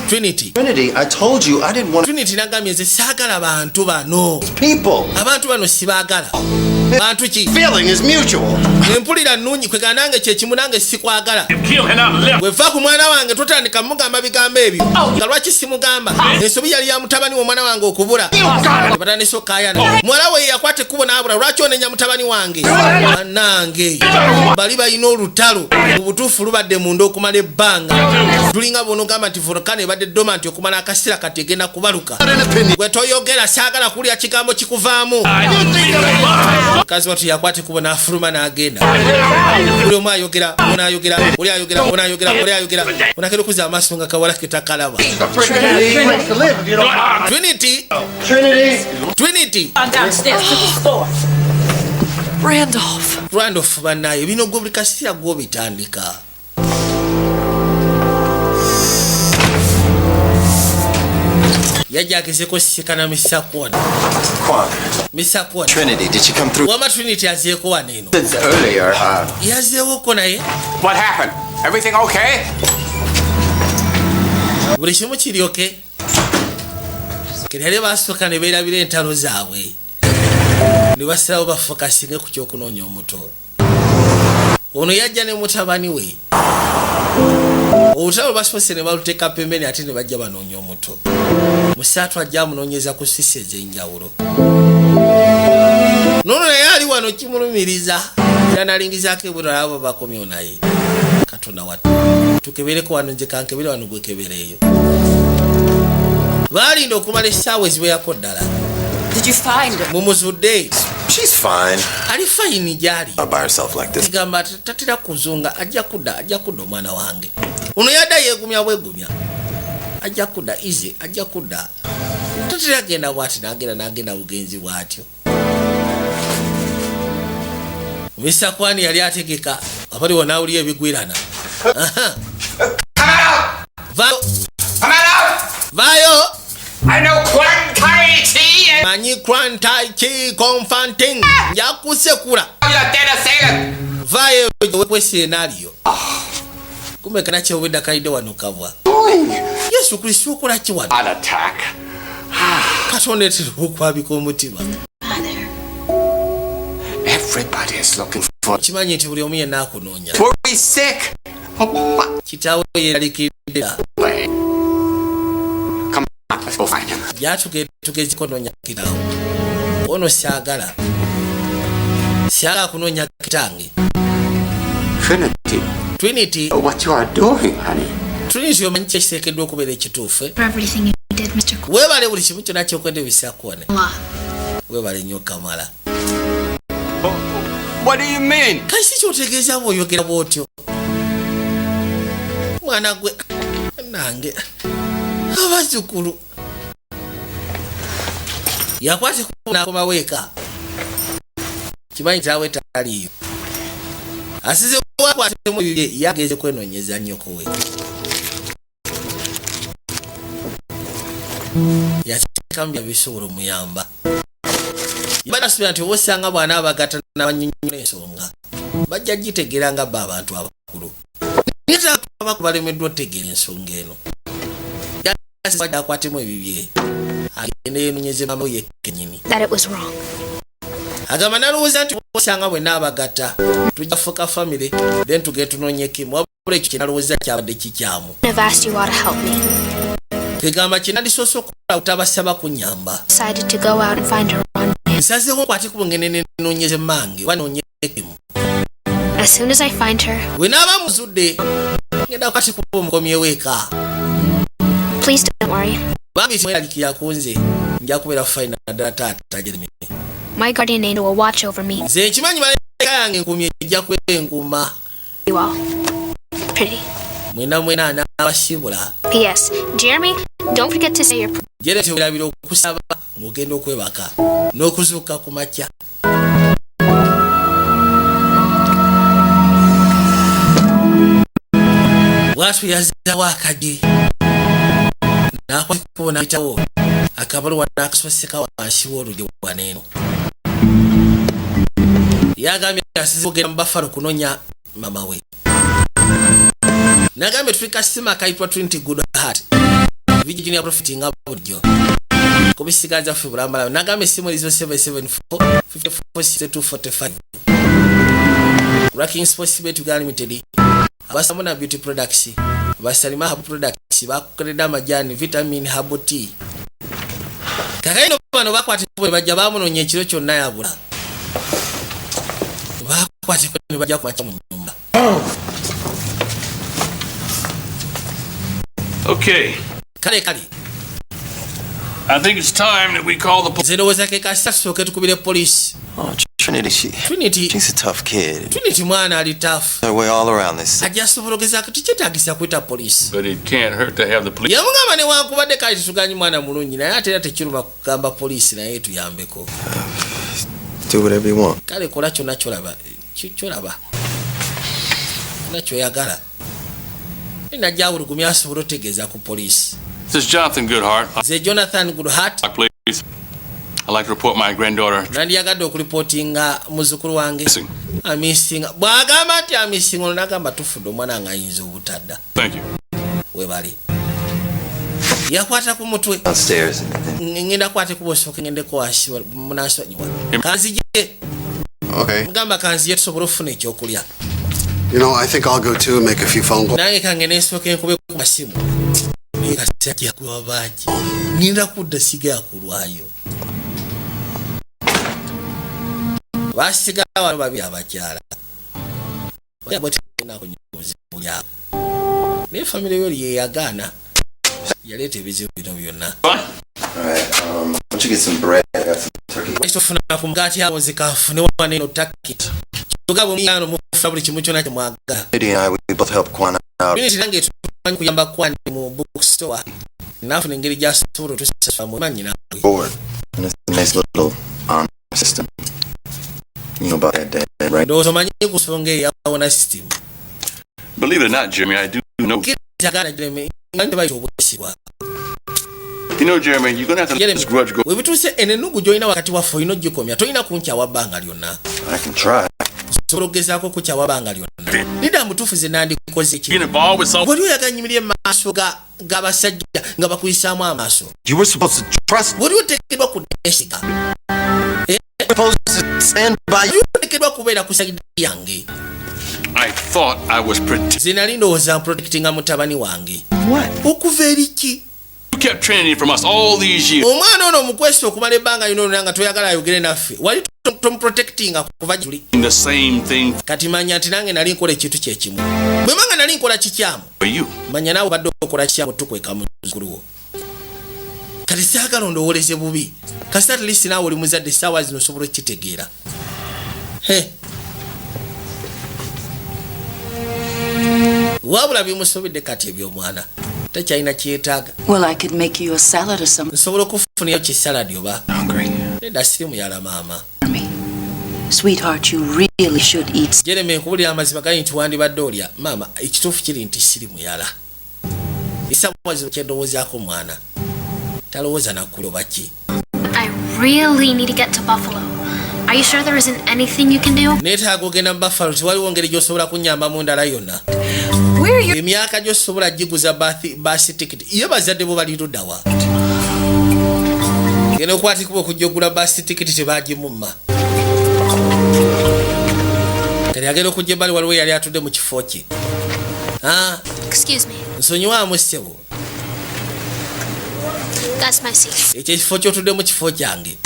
Trinity, I told you I didn't want Trinity nagambye nze saagala bantu bano. people. Abantu bano sibaagala. Bantu ki? Feeling is mutual. Empulira nnungi kwega nange kyekimu nange sikwagala. Wefa ku mwana wange totandika mugamba bigambo ebyo. Nga lwaki simugamba? Ensobi yali ya mutabani wa mwana wange okubula. Batane sokayana. Mwala we yakwate kubo n'abula lwaki onenya mutabani wange? Nange. Bali balina olutalo. Mu butuufu lubadde munda okumala ebbanga. Tulinga bono gamba nti volcano ebadde dormant okumala akasira kati egenda kubaluka. Gwe toyogera saagala kulya kigambo kikuvaamu. Kazi watu yakwate kubo n'afuluma n'agenda. Buli omu ayogera, ono ayogera, oli ayogera, ono ayogera, oli ayogera. Onakera okuza amaaso nga kawala ke takalaba. Trinity. Trinity. I'm downstairs to the store. Randolph bannaye bino gwe buli kasira gw'obitandika. Yajja agezeko sisikana Misakwana. Misakwana. Trinity, did she come through? Wama Trinity azeeko wano eno. Since earlier, Yazeewoko naye. What happened? Everything okay? Buli kimu kiri okay. Kere basooka ne beerabira entalo zaabwe. Ne basalawo bafokasinge ku ky'okunoonya omuto. Ono yajja ne mutabani we. Olutalo basose ne baluteeka pembeni ate ne bajja banoonya omuto. Musaatu ajja amunoonyeza ku sisi ez'enjawulo. Nono naye ali wano kimulumiriza. Era nalingizaako ebulala abo bakomyewo naye. Katonda watu. Tukebereko wano nje kankebere wano gwekebereeyo. Balinda okumala essaawa eziweyako ddala. Did you find her? Mumuzudde. She's fine. Ali fine gyali. Not by herself like this. Gamba tatera kuzunga ajja kudda omwana wange. Ono yadda yeegumya bwegumya. Ajja kudda easy, ajja kudda. Tatera genda bwati n'agenda bugenzi bwatyo. Misakwani yali ategeka abali wanaawulira ebigwirana. Vayo. I know Quan Tai Chi. Manyi Quan Tai Chi Confanting. Njakusekula. You're dead assailant. Vayo wewe scenario. Kumbe kana che wenda kaide wano kabwa. Yesu Kristo okola ki wano? An attack. Katonete okwabika omutima. Everybody is looking for. Kimanyi nti buli omu yenna akunoonya. We're sick. Kitaawe yeyalikidde. Come on, let's go find him. Tugeze kunoonya kitaawe. Ono siagala. Siagala kunoonya kitange. Trinity. What you are doing, honey? Trinity omanyi kyekisekeddwa okubeera ekituufu. For everything you did, Mr. Weebale buli kimu kyonna kyokwenda Bisakwana. Weebale nnyo Kamala. What do you mean? Kasi kyotegeeza bw'oyogera bw'otyo. Mwana gwe nange abazzukulu yakwate nakoma weeka kimanyi taawe taliyo asize wakwatemu bibye yageze kwenoonyeza nnyoko we yakikamu byabisobola omuyamba yabadasubira nti obosanga bwana abagata n'abanyonnyola ensonga bajja gitegeera nga bba abantu abakulu balemeddwa otegeera ensonga eno akwatemu ebibye agende yenunyeze mama we yekenyini. That it was wrong. Agamba nalowooza nti osanga bwenna abagatta tujja fuka family then tugenda tunoonye Kim. Wabula ekyo kye nalowooza kyabadde kikyamu. I've asked you all to help me. Kigamba kye nandisoose okukola utabasaba kunyamba. Decided to go out and find her on. Nsazeewo nkwate ku ngende nenoonyeze mmange wanoonye Kim. As soon as I find her. Bwe naaba muzudde ngenda kwate kuba omukomyewo eka. Please don't worry. Bambi simweralikira ku nze nja kubeera fine naddala taata Jeremy. My guardian angel will watch over me. Nze nkimanyi malayika yange enkuumye ejja kwenkuuma. You all. Pretty. Mwena n'abasibula. P.S. Jeremy, don't forget to say your prayers. Jeremy teweerabira okusaba ng'ogenda okwebaka n'okuzuuka ku makya. Bw'atyo yazaawo akagi n'akwakubona bitawo akabaluwa n'akasoboseka wansi w'oluggi waneeno. Yagambye asize kugenda mu Buffalo kunoonya mama we. Nagambye tulika sima kayitwa Trinity Good Heart. Virginia Prophet nga bulijjo. Kubisigaza ffe bulambala. Nagambye simu lizo 774-54-6245. Racking Sports Bet Limited. Abasamuna Beauty Products. Basalima Hub Products. Bakukolera amajani Vitamin Hub Tea. Kakaino bano bakwate bwe bajja bamunoonya ekiro kyonna yabula. Bakwate bwe bajja kumacha mu nyumba. Okay. Kale. I think it's time that we call the police. Zendowooza ke kasasooke tukubire police. Oh, Trinity, she's a tough kid. Trinity mwana ali tough. Her way all around this. Ajja sobologeza tukyetaagisa kwita police. But it can't hurt to have the police. Yamugamba ne wankubadde kale tuganyi mwana mulungi naye ate era tekiruma kugamba police naye tuyambeko. Do whatever you want. Kale kola kyonna kyolaba. Kyolaba. Nakyoyagala. Najja awulugumya asobola otegeeza ku police. This is Jonathan Goodhart. Nze Jonathan Goodhart. Please. I'd like to report my granddaughter. Nandiyagadde okulipotinga muzzukulu wange. Amisinga. Bw'agamba nti amisinga ono n'agamba tufudde omwana nga ayinza obutadda. Thank you. Webali. Yakwata ku mutwe. Downstairs. Ngenda kwate ku bosooke ngendeko wansi munasonyiwa. Kanzije. Okay. Mugamba kanzije tusobola okufuna ekyokulya. You know, I think I'll go too and make a few phone calls. Nange kangende nsooke nkube ku masimu. Naye kasajja yakuba bangi. Ngenda kudda siga yakulwayo. Basiga wano babiri abakyala. Bayabwe tena kunyoza bulya. Ne family yoli yeyagaana. Yaleta ebizibu bino byonna. Alright, why don't you get some bread? I got some turkey. Estofuna ku mugati awo zikafune wane no turkey. Tugabo muyano mu fabuli kimu kyonna kyamwagala. Eddie and I, we both help Kwan out. Bini tirange tumanyi kuyamba Kwan mu bookstore. Nafuna engeri gy'asobola otusasa mu manyi nawe. Board. And it's a nice little honor system. You know about that, Dad, right? Ndozo manyi kusonga eyawona system. Believe it or not, Jeremy, I do know. You know, Jeremy, you're gonna have to let this grudge go. We bituse enenugu joina wakati wa foino jikomya. Toina kuncha wabanga lyonna. I can try. Sorogezako kucha wabanga lyonna. Nida mutufu zinandi koze ki. Get involved with something. Wali yaganyimiriye maaso ga basajja nga bakuyisaamu amaaso. You were supposed to trust. Wali otekedwa kudesiga. Supposed to stand by you. Otekedwa kubeera kusagidi yange. I thought I was protecting. Zinali ndowooza protectinga mutabani wange. What? Okuva eriki. You kept Trinity from us all these years. Omwana ono omukwese okumala ebbanga lino nga toyagala ayogere naffe. Wali protectinga kuva juli. The same thing. Kati manya ati nange nali nkola ekintu kyekimu. Bwe manga nali nkola kikyamu. For you. Manya nawe badde okola kikyamu tukweka muzzukulu wo. Kati saagala ondowooleze bubi. Kasita at least naawe oli muzadde essaawa zino osobola okukitegeera. Wabula bimusobedde kati ebyomwana. Takyalina kyetaaga. Well, I could make you a salad or something. Nsobola okufunayo kisaladi oba. Hungry. Nedda siri muyala maama. Sweetheart, you really should eat. Jeremy nkubulira amazima gali nti wandibadde olya. Maama, ekituufu kiri nti siri muyala. Essaawa zino kyendowoozaako mwana. Talowooza nakuloba ki. I really need to get to Buffalo. Are you sure there isn't anything you can do? Neetaaga ogenda mu Buffalo tewaliwo ngeri gy'osobola kunnyamba mu ndala yonna. Emyaka gy'osobola giguza baasi tikiti. Ye bazadde bo bali ludda wa? genda okwatikibwa okujja okugula baasi tikiti tebagimumma kati agenda okujja ebbali waliwo yali atudde mu kifo kye. Excuse me. Nsonyiwaamu ssebo. That's my seat. Ekyo ekifo kyotudde mu kifo kyange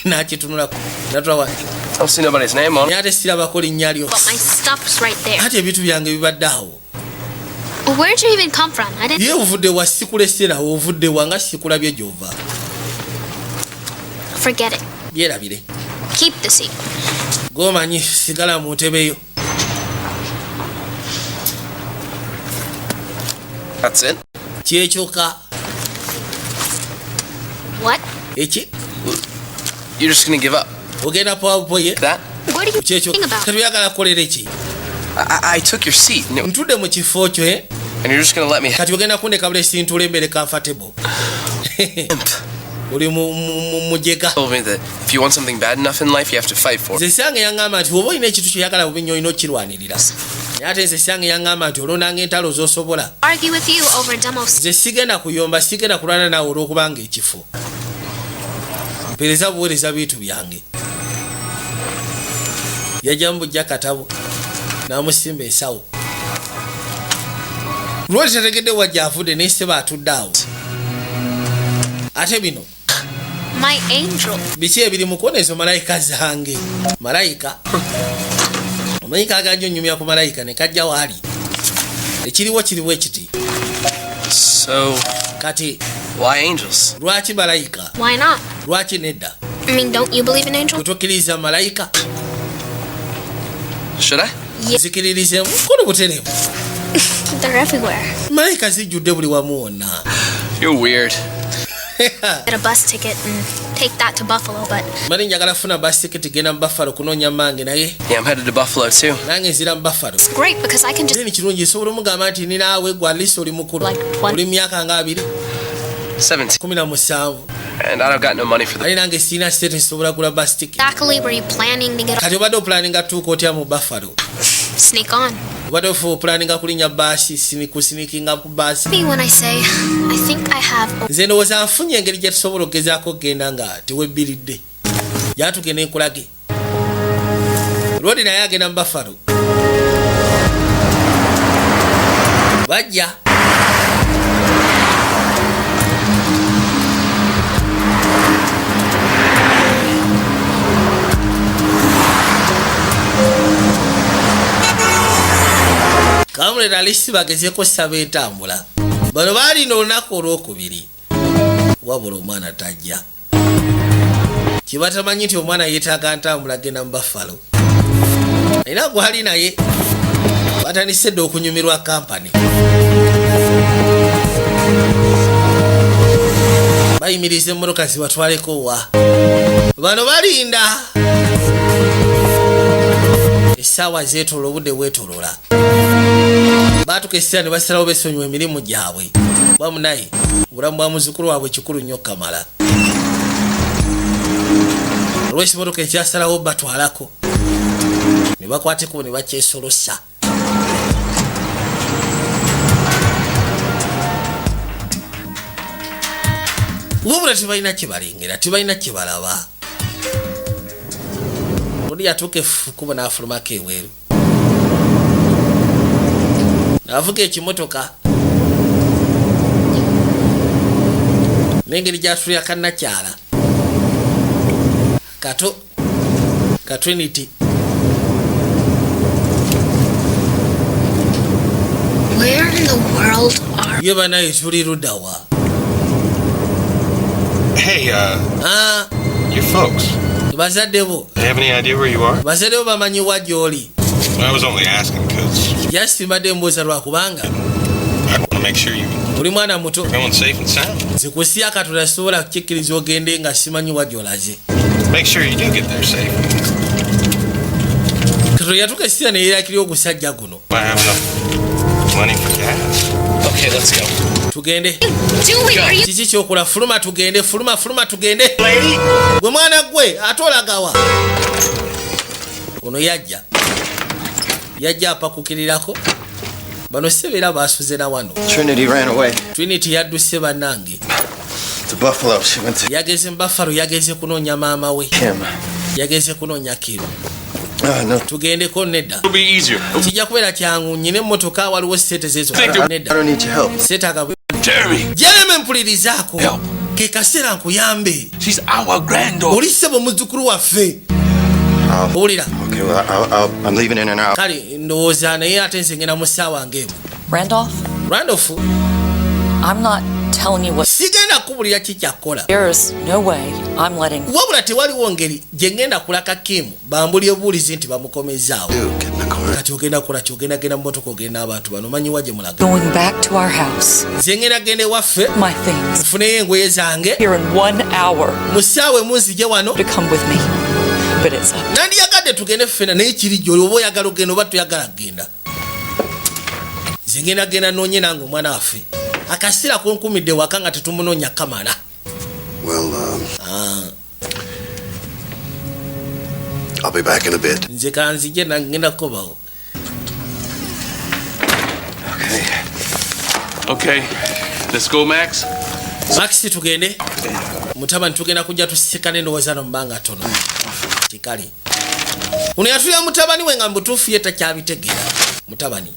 nakitunulako natulawa Don't see nobody's name on it. naye ate sirabako linnya lyo But my stuff's right there. ate ebintu byange bibadde awo. Where'd you even come from? I didn't. ye ovudde wa sikuleserawo ovudde wanga sikulabye gyova. Forget it. Byerabire. Keep the seat. Gomanyi sigala mu ntebe yo. That's it? Kyekyoka. What? Eki? You're just gonna give up? Ogenda poye? That? What are you thinking about? Katuyagala kukolera ki? I took your seat. Ntudde mu kifo kyo And you're just gonna let me... Kati ogenda kundeka bule sintu olembere comfortable. Uli mujega. told me that if you want something bad enough in life, you have to fight for it. Zesange yangamba nti oba olina ekintu kyoyagala bubi nnyo olina okirwanirira. Naye ate zesange yangamba nti olonanga entalo z'osobola. Argue with you over demos. Ze sigenda kuyomba sigenda kulwana naawe olw'okubanga ekifo. Mpereza buweereza bintu byange. Yajja mubujja katabo n'amusimba ensawo. Lwaki tategedde wajja avudde naye sseba atudde awo. Ate bino My angel. biki ebiri mu kona ezo malayika zange. Malayika omanyika aganja onyumya ku malayika ne kajja waali ekiriwo kiriwo ekiti. So, kati why angels? Lwaki malayika? Why not? Lwaki nedda? I mean, don't you believe in angels? Kutukkiriza malayika? Should I? Nzikiririzemu kono butereevu. They're everywhere. Malayika zijjudde buli wamu wonna. You're weird. Get a bus ticket and take that to Buffalo, but Mali njagala funa bus ticket genda mu Buffalo kunoonya mmange naye. Yeah, I'm headed to Buffalo too. Nange nzira mu Buffalo. it's great because I can just Ni kirungi sobola omugamba nti ninaawe gwe alisi oli mukulu. Oli myaka nga 2. 17. 17. And I don't got no money for Ali nange sina sente sobola gula bus ticket. exactly where you planning to get Kati obadde opulaninga tuuka otya mu Buffalo? sneak on. Obadde opulaninga kulinnya baasi kusinikinga ku baasi. Me when I say I think I have Nze ndowooza nfunye engeri gye tusobola okugezaako okgenda nga tewebbiridde. Yatugenda enkulage. Lodi naye agenda mu Buffalo. Bajja. Kamulera alisi bagezeeko ssaba entambula. Bano baalina olunaku olwokubiri. Wabula omwana tajja. Kibatamanyi nti omwana yeetaaga ntambula agenda mu Buffalo. Era gwali naye batandise dde okunyumirwa kampani. Bayimiriza emmotoka zibatwaleko wa. Bano balinda. Essaawa zeetolola obudde bwetolola. Batukesera ne basalawo besonyiwa emirimu gyabwe. Bamunaye obulamu bwa muzukulu waabwe kikulu nnyo kamala. Olw'ekimotoka ekyasalawo batwalako ne bakwateko ne bakyesolosa. Wabula tebalina kyebalengera, tebalina kyebalaba. Oli yatuuka effukubo n'afulumako eweeru. Avuga ekimotoka n'engeri gy'atulira kannakyala kato ka Trinity. Where in the world are Ye banaye tuli luddawa. Hey, your folks. Bazadde bo. They have any idea where you are? Bazadde bo bamanyi wa gy'oli. I was only asking because Yasimbadde mbuuza lwakubanga I want to make sure oli mwana muto. you're going safe and sound. Nze kusiya Katonda sisobola kukikkiriza ogende nga simanyi wa gy'olaze. Make sure you do get there safe. Katonda yatuuka essira ne yeerakira ogusajja guno. I have enough money for gas. Okay, let's go. Tugende. Are you Kiki kyokola? Fuluma tugende, fuluma tugende. Gwe mwana gwe ate olagawa. Ono yajja apakukirirako. Bano sebeera baasuze na wano. Trinity ran away. Trinity yadduse bannange. to Buffalo. She went to yageze mu Buffalo, yageze kunoonya maama we, Kim. yageze kunoonya Kim. No. Tugendeko nedda. It'll be easier. Kijja kubeera kyangu, nyine emmotoka waliwo sente zezo. Nedda. I don't need your help. Seetaaga Jeremy, mpulirizaako. Ke kaseera nkuyambe. she's our granddaughter. Oli ssebo muzzukulu waffe. Owulira? Okay, well, I'm leaving in an hour. Kale ndowooza naye ate nze ngenda mu ssaawa ng'emu. Randolph, I'm not telling you what. sigenda kubulira kikyakkola. There's no way I'm letting. Wabula tewaliwo ngeri gye ngenda kulaka Kim bambuli obuulizi nti bamukomezaawo. Kati ogenda kukola ki? Ogenda genda mu motoka, ogenda abantu bano omanyiwa gye mulaga. Going back to our house. Nze ngenda genda ewaffe My things. nfuneyo engoye zange Here in 1 hour. mu ssaawa emu nzije wano. To come with me. But it's up. Nandiyagadde tugende ffena naye kiri gy'oli oba oyagala ogenda oba toyagala genda. Nze ngenda genda noonye nange omwana waffe. Akaseera kunkumidde waka nga tetumunoonya kamala. Well, I'll be back in a bit. Nze kanzije nange ngenda kukobawo. Okay, let's go, Max. Max, tugende. Mutabani tugenda kujja tusikane ndowooza no mbanga tono. Tikali. Uno yatulya mutabani we nga mbutuufu ye takyabitegeera. Mutabani.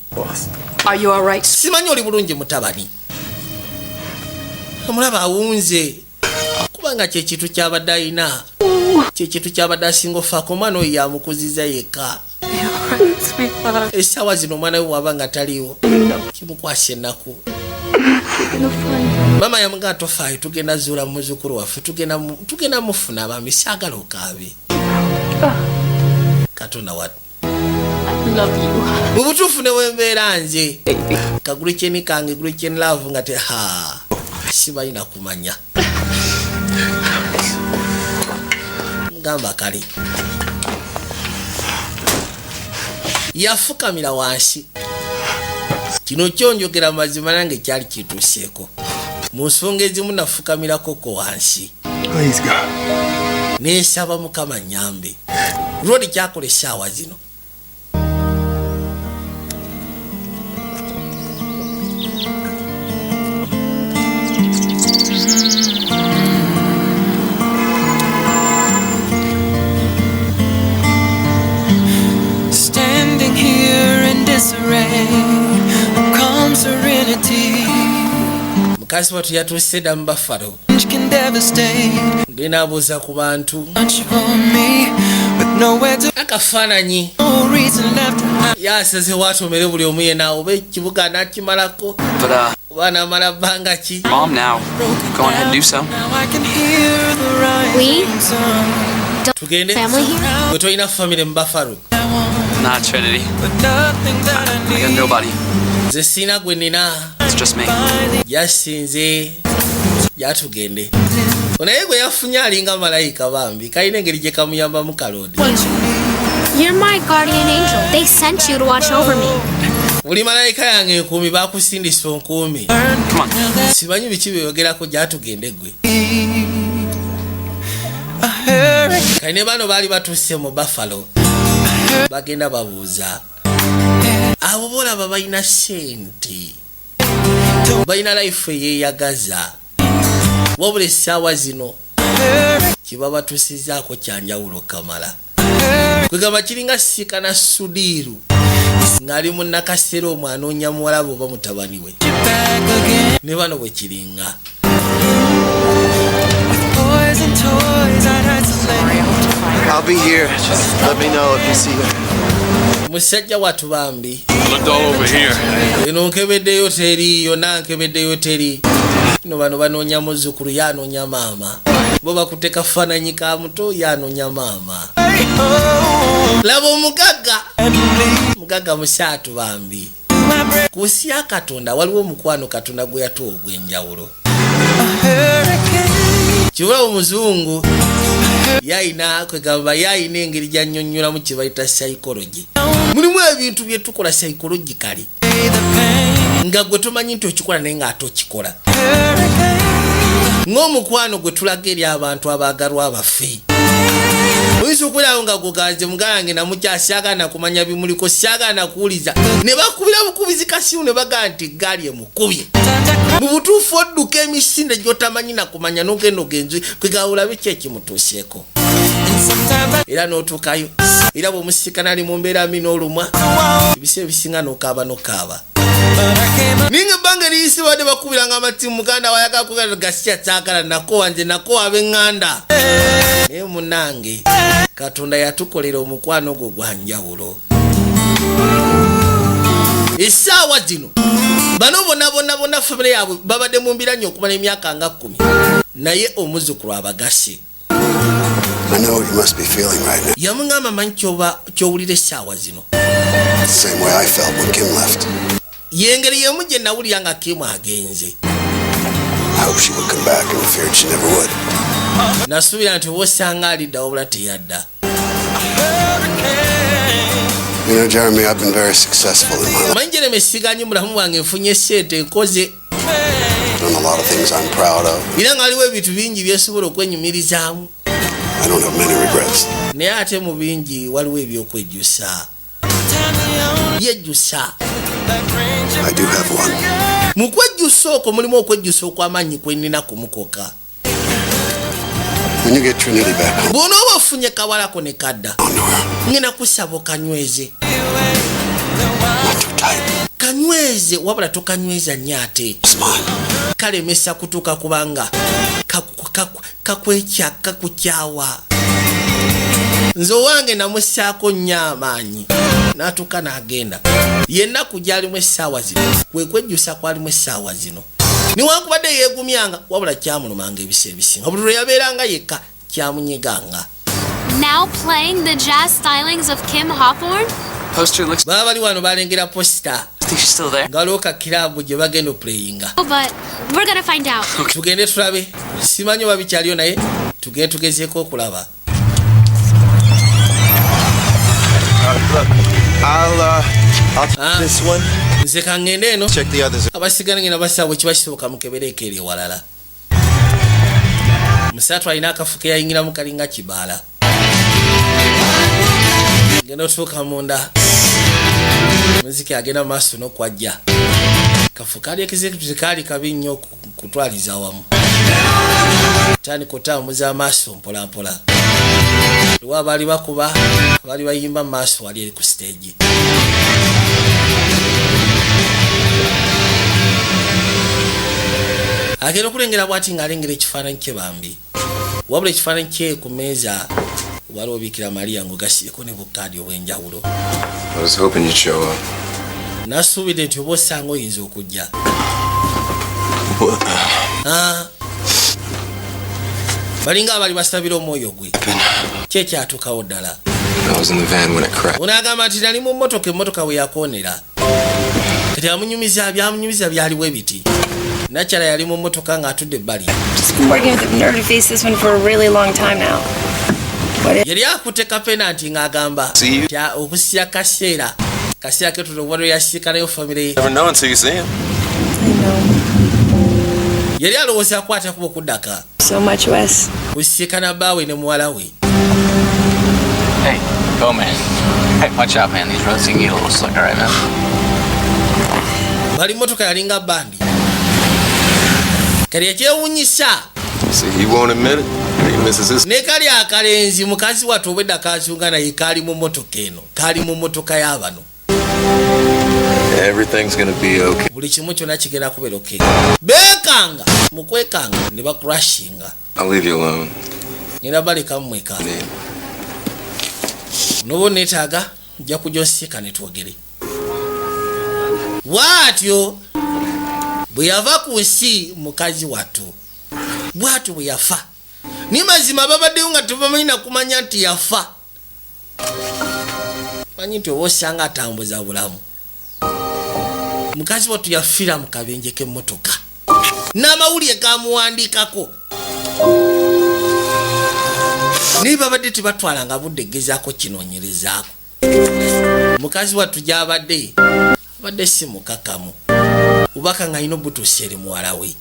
Are you all right? Simanyi oli bulungi mutabani. Omulaba awunze. Kubanga kyekintu kyabadde alina. Kyekintu kyabadde asinga ofaako omwana oyo yamukuziza yekka. Essaawa zino omwana we bw'aba nga taliiwo. Kimukwasa ennaku. Mama yamugaa tofaayo tugenda zuula muzzukulu waffe tugenda mufuna abambi saagala okaabe. Katonda watu. Mu butuufu ne wembeera nze. Kagulu kyeni kange gulu kyeni laavu nga te sibalina kumanya. Ngamba kale. Yafukamira wansi. Kino kyonjogera mazima nange kyali kituuseeko. Mu nsonga ezimu nafukamirako ko wansi. Please, God. Neesaba Mukama nnyambe. Lwoli kyakola essaawa zino. Standing here in disarray, calm serenity. Mukazi watu yatuuse dda mu Buffalo. Can devastate. Ngenda abuuza ku bantu. Akafaananyi. Yasaze watomere buli omu yenna oba ekibuga n'akimalako. Oba n'amala bbanga ki. Mom, now. Go on ahead and do so. Tugende. Gwe tolina family mu Buffalo. Nah, Trinity. I got nobody. Nze sina gwe nina. It's just me. Yasinze. Yatugende. Onaye gwe yafunye alinga malayika bambi. Kalina engeri gye kamuyambamu kalodi. You're my guardian angel. They sent you to watch over me. Buli malayika yange enkuumi bakusindisa onkuumi. Simanyi biki byogerako gyatugende gwe. Kalina bano baali batuuse mu Buffalo. Bagenda babuuza. Abo bolaba balina sente. Balina life eyeeyagaza. Wabula essaawa zino kiba batuusizaako kyanjawulo kamala. Kwegamba kiringa siikana Sudiiru ng'ali mu Nakasero omwanoonya muwala we oba mutabani we. Ne bano bwe kiringa. I'll be here. Just let me know if you see her. Musajja watu bambi. Looked all over here. Eno nkebeddeyo teri, yonna nkebeddeyo teri. No bano banoonya muzzukulu yanoonya maama. Bo bakuteka kafaananyi ka muto yanoonya maama. Laba omugagga. Mugagga musaatu bambi. Ku nsi ya Katonda waliwo omukwano Katonda gwe yatuwa ogw'enjawulo. Kiba omuzungu yayina kwegamba yayina engeri gy'annyonnyolamu kye bayita psychology. Mulimu ebintu bye tukola psychologically nga gwe tomanyi nti okikola naye ng'ate okikola. Ng'omukwano gwe tulaga eri abantu abaagalwa abaffe. Oyinza okubeerawo nga guganze mugange namukyasyaagala nakumanya bimuliko, syagala nakuwuliza ne bakubira bukubizi kasimu ne bagaa nti gaali emukubye. mu butuufu odduka emisinde gy'otamanyi na kumanya n'ogenda ogenzi kwegawula biki ekimutuuseeko era n'otuukayo era bw'omusikana ali mu mbeera mbi n'olumwa ebiseera ebisinga n'okaaba ninga ebbanga eriyise badde bakubiranga amati muganda wayagala kugenda gasya kyagala nako wanje nako ab'eŋŋanda naye munange Katonda yatukolera omukwano gwo gwa njawulo essaawa zino bano bonna famire yaabwe babadde mu mbira nnyo okumala emyaka nga 10 naye omuzukulu abagase I know what you must be feeling right now. yamungamba manyi kyowulira essaawa zino The same way I felt when Kim left. yengeri yemu gye nawulira nga Kim agenze. I hope she would come back and feared she never would. Nasuubira nti wosanga alidda wabula teyadda. You know, Jeremy, I've been very successful in my life. Manyi Jeremy siganye mulamu bwange nfunye sente nkoze. Done a lot of things I'm proud of. Era ngaliwo ebintu bingi byesobola okwenyumirizaamu. I don't have many regrets. Naye ate mu bingi waliwo ebyokwejjusa. Yejjusa. I do have one. Mu kwejjusa okwo mulimu okwejjusa okw'amaanyi kwe nnina kumukoka. When you get Trinity back home. Bw'onooba ofunye kawalako ne kadda. Ngenda kusaba okanyweze. Kanyweze wabula tokanyweza nnyo ate. Kalemesa kutuuka kubanga kakukyawa. Nze owange namussaako nnyo amaanyi n'atuuka n'agenda. Yenna kugyalimu essaawa zino kwe kwejjusa kwalimu essaawa zino. Niwankubadde yeegumyanga wabula kyamulumanga ebiseera ebisinga. Buli lwe yabeeranga yekka kyamunyeganga. Now playing the jazz stylings of Kim Hawthorne? Poster looks. Baba bali wano balengera posta. I think she's still there. Ngaliwo ka kiraabu gye bagenda playinga. Oh, but we're gonna find out. Tugende tulabe. Simanyi oba bikyaliyo naye tugende tugezeeko okulaba. Look, I'll take this one. Nze kangende eno. Check the others. Abasigana ngina basabwe kibakisoboka mukebereko eri ewalala. Musatu alina akafu ke yayingiramu kalinga kibaala. Genda otuuka munda. Muziki agenda maaso n'okwajja. Kafu kali executive kali kabi nnyo kutwaliza awamu. Tani kotambuza amaaso mpola mpola. Luwa bali bakuba, bali bayimba maaso wali eri ku stage. Agenda okulengera bw'ati ng'alengera ekifaananyi kye bambi. Wabula ekifaananyi kye ku meeza waliwo Bikira Maria ng'ogasieko ne bukaadi obw'enjawulo. I was hoping you'd show up. Nasuubidde nti oba osanga oyinza okujja. Balinga abali basabira omwoyo gwe. Kye kyatuukawo ddala. I was in the van when it crashed. Unaagamba nti nali mu emmotoka bwe yakoonera. Kati byamunyumiza byaliwo ebiti. Nakyala yali mu mmotoka ng'atudde ebbali. Just been working with the nerve face this one for a really long time now. Yali akutte kapenanti ng'agamba okusya kaseera ke tulobola yasiikanayo famire ye. Never know until you see him. Yali alowooza akwata kuba okuddaka. So much, Wes. Kusiikana bbaawe ne muwala we. Hey, go man. Hey, watch out, man. These roads can get a little slicker right now. Bali mmotoka yalinga bandi. Kali ekyewuunyisa. See, he won't admit it. He misses his. Ne kali akalenzi mukazi wattu obwedda kazunga naye kaali mu mmotoka eno. Kaali mu mmotoka y'abano. Everything's gonna be okay. Buli kimu kyonna kigenda kubeera okay. Beekanga mu kwekanga ne bakurashinga. I'll leave you alone. Ngenda baleka mu mweka. N'oba neetaaga nja kujja onsika ne twogere. Bw'atyo bwe yava ku nsi mukazi wattu. Bw'atyo bwe yafa. Ni mazima babaddeyo nga tebamanyi na kumanya nti yafa. Manyi nti oba osanga atambuza bulamu. Mukazi wattu yafiira mu kabenje k'emmotoka. N'amawulire gamuwandiikako. Naye babadde tebatwalanga budde gezaako kinoonyerezaako. Mukazi wattu gy'abadde abadde si mukakamu. Ubaka nga alina obutuusi eri muwala we.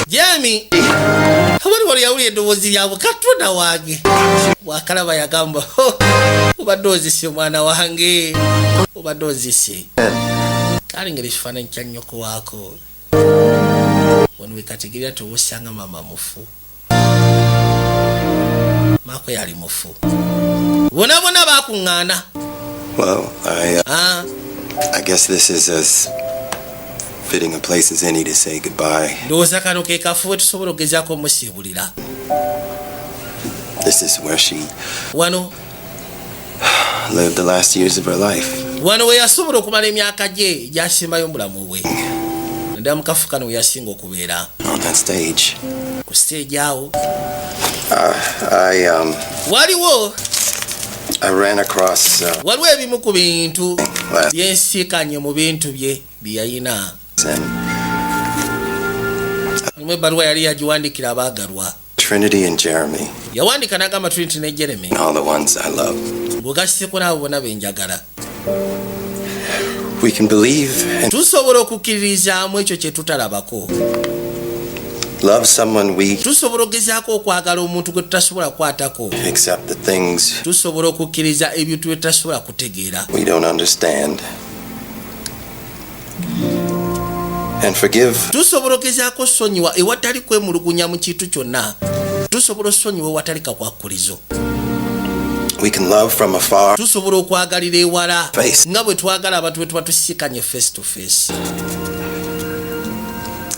Jeremy! Abali wali yawulira eddoboozi lyabwe Katonda wange. Bw'akalaba yagamba, obadde ozise mwana wange. Obadde ozise. Kalengera ekifaananyi kya nnyoko waako. wano wekategeera tewosanga mama mufu mako yali mufu bona bakuŋŋaana. Well, I guess this is as fitting a place as any to say goodbye. Ndowooza kano ke kafuwe tusobola okugezaako omusiibulira. This is where she wano lived the last years of her life. Wano we yasobola okumala emyaka gye gy'asembayo obulamu bwe. Ndaba mu kafu kano we yasinga okubeera. On that stage. Ku stage awo. Waliwo. I ran across. Waliwo ebimu ku bintu byensiikanye mu bintu bye yayina. Mwe baluwa yali yagiwandikira abaagalwa. Trinity and Jeremy. Yawandika n'agamba Trinity ne Jeremy. All the ones I love. Ng'ogasseeko n'abo bonna be njagala. We can believe and tusobola okukkirizaamu ekyo kye tutalabako. Love someone we tusobola okugezaako okwagala omuntu gwe tutasobola kukwatako. Accept the things tusobola okukkiriza ebintu bye tutasobola kutegeera. We don't understand. And forgive. Tusobola okugezaako sonyiwa ewatali kwemulugunya mu kintu kyonna. Tusobola osonyiwa ewatali kakwakkulizo. We can love from afar. Tusobola okwagalira ewala nga bwe twagala abantu bwe tuba tusikanye face to face.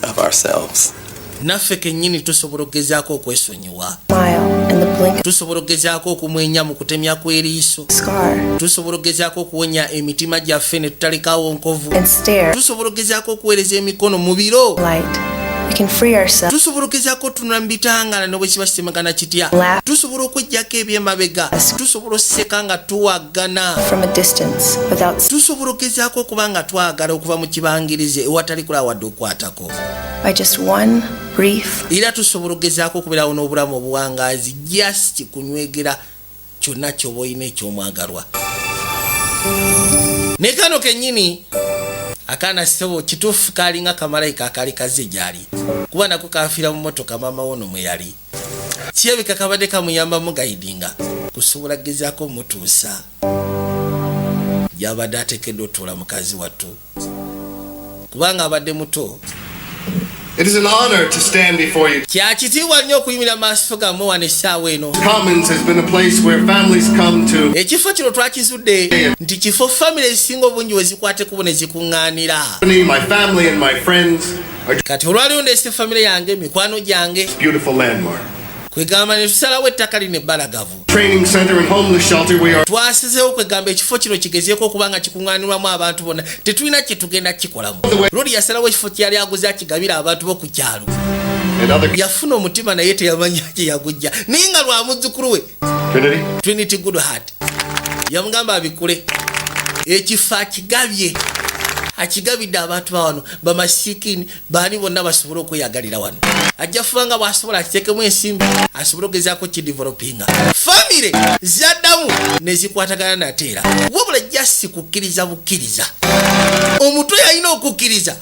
Of ourselves. Naffe kennyini tusobola okugezaako okwesonyiwa. Tusobola okugezaako okumwenya mu kutemya kw'eriiso. Tusobola okugezaako okuwonya emitima gyaffe ne tutalekaawo nkovu. Tusobola okugezaako okuweereza emikono mu biro. Tusobola okugezaako otunula mu bitangala ne bwe kiba kitemagana kitya. Tusobola okuggyako ebyemabega. Tusobola oseka nga tuwagana. Tusobola okugezaako okuba nga twagala okuva mu kibangirize ewatali kulaba wadde okukwatako. Era tusobola okugezaako okubeerawo n'obulamu obuwangaazi just kunywegera kyonna ky'oba olina eky'omwagalwa. Ne kano kennyini akaana ssebo kituufu kaalinga kamalayika akaali kazze gy'ali kuba nako kaafiira mu mmotoka maama wono mwe yali. Kirabika kabadde kamuyambamu gayidinga kusobola kugezaako mutuusa gy'abadde ateekeddwa otuula mukazi wattu kubanga abadde muto. It is an honor to stand before you. Kyakitiibwa nnyo okuyimira maaso gammwe wano essaawa eno. Commons has been a place where families come to. Ekifo kino twakizudde nti kifo family ezisinga obungi we zikwate kubo ne zikuŋŋaanira. My family and my friends. Kati olwaliwo ndeese family yange mikwano gyange. Beautiful landmark. Kwegamba ne tusalawo ettaka lino ebbalagavu. Training center and homeless shelter we are. Twasizeewo kwegamba ekifo kino kigezeeko okuba nga kikuŋŋaanirwamu abantu bonna tetulina kye tugenda kukikolamu. Lodi yasalawo ekifo kyali aguze akigabira abantu bo ku kyalo. Yafuna omutima naye teyamanya kye yagujja naye nga lwa muzzukulu we Trinity Good Heart yamugamba abikule ekifo akigabidde abantu bawano bamasiikini baani bonna basobole okweyagalira wano. Ajja fuba nga bw'asobola akiteekemu ensimbi asobole okugezaako kidevelopinga famire zaddamu ne zikwatagana nateera wabula jasi kukkiriza bukkiriza omutwe yalina okukkiriza